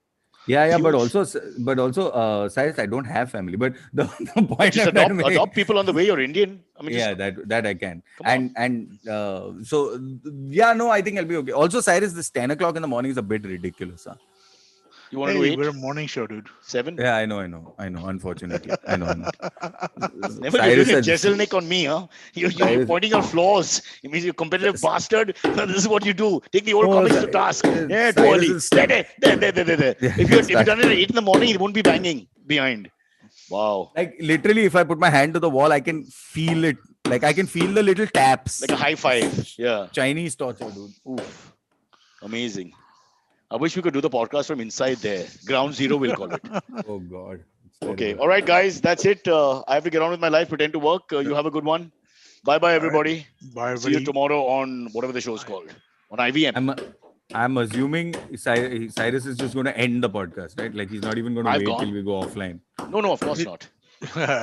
Yeah, but Huge. also, Cyrus, I don't have family. But the But point just I'm trying to make, adopt people on the way. You're Indian. I mean, just yeah, that I can. come on. So yeah, no, I think I'll be okay. Also, Cyrus, this 10 o'clock in the morning is a bit ridiculous, huh? You want to do Hey, we're a 8, morning show, dude. 7? Yeah, I know. Unfortunately, I know. Neville, you're doing Cyrus a said, Jesselnik on me, huh? You're Cyrus, pointing out flaws. It means you're a competitive bastard. This is what you do. Take the old no, comics to task. Yeah, too Cyrus early. is There, stuck. there. If Yeah, you stuck. done it at 8 in the morning, it won't be banging behind. Wow. Like literally, if I put my hand to the wall, I can feel it. Like I can feel the little taps. Like a high five. Yeah. Chinese torture, dude. Oof. Amazing. I wish we could do the podcast from inside there. Ground zero, we'll call it. Oh God. It's Okay. terrible. All right, guys. That's it. I have to get on with my life, pretend to work. You have a good one. Bye bye, All right. everybody. Bye, See you everybody. tomorrow on whatever the show's called. On IVM. I'm assuming Cyrus is just going to end the podcast, right? Like he's not even going to I've wait till gone. we go offline. No, of course not.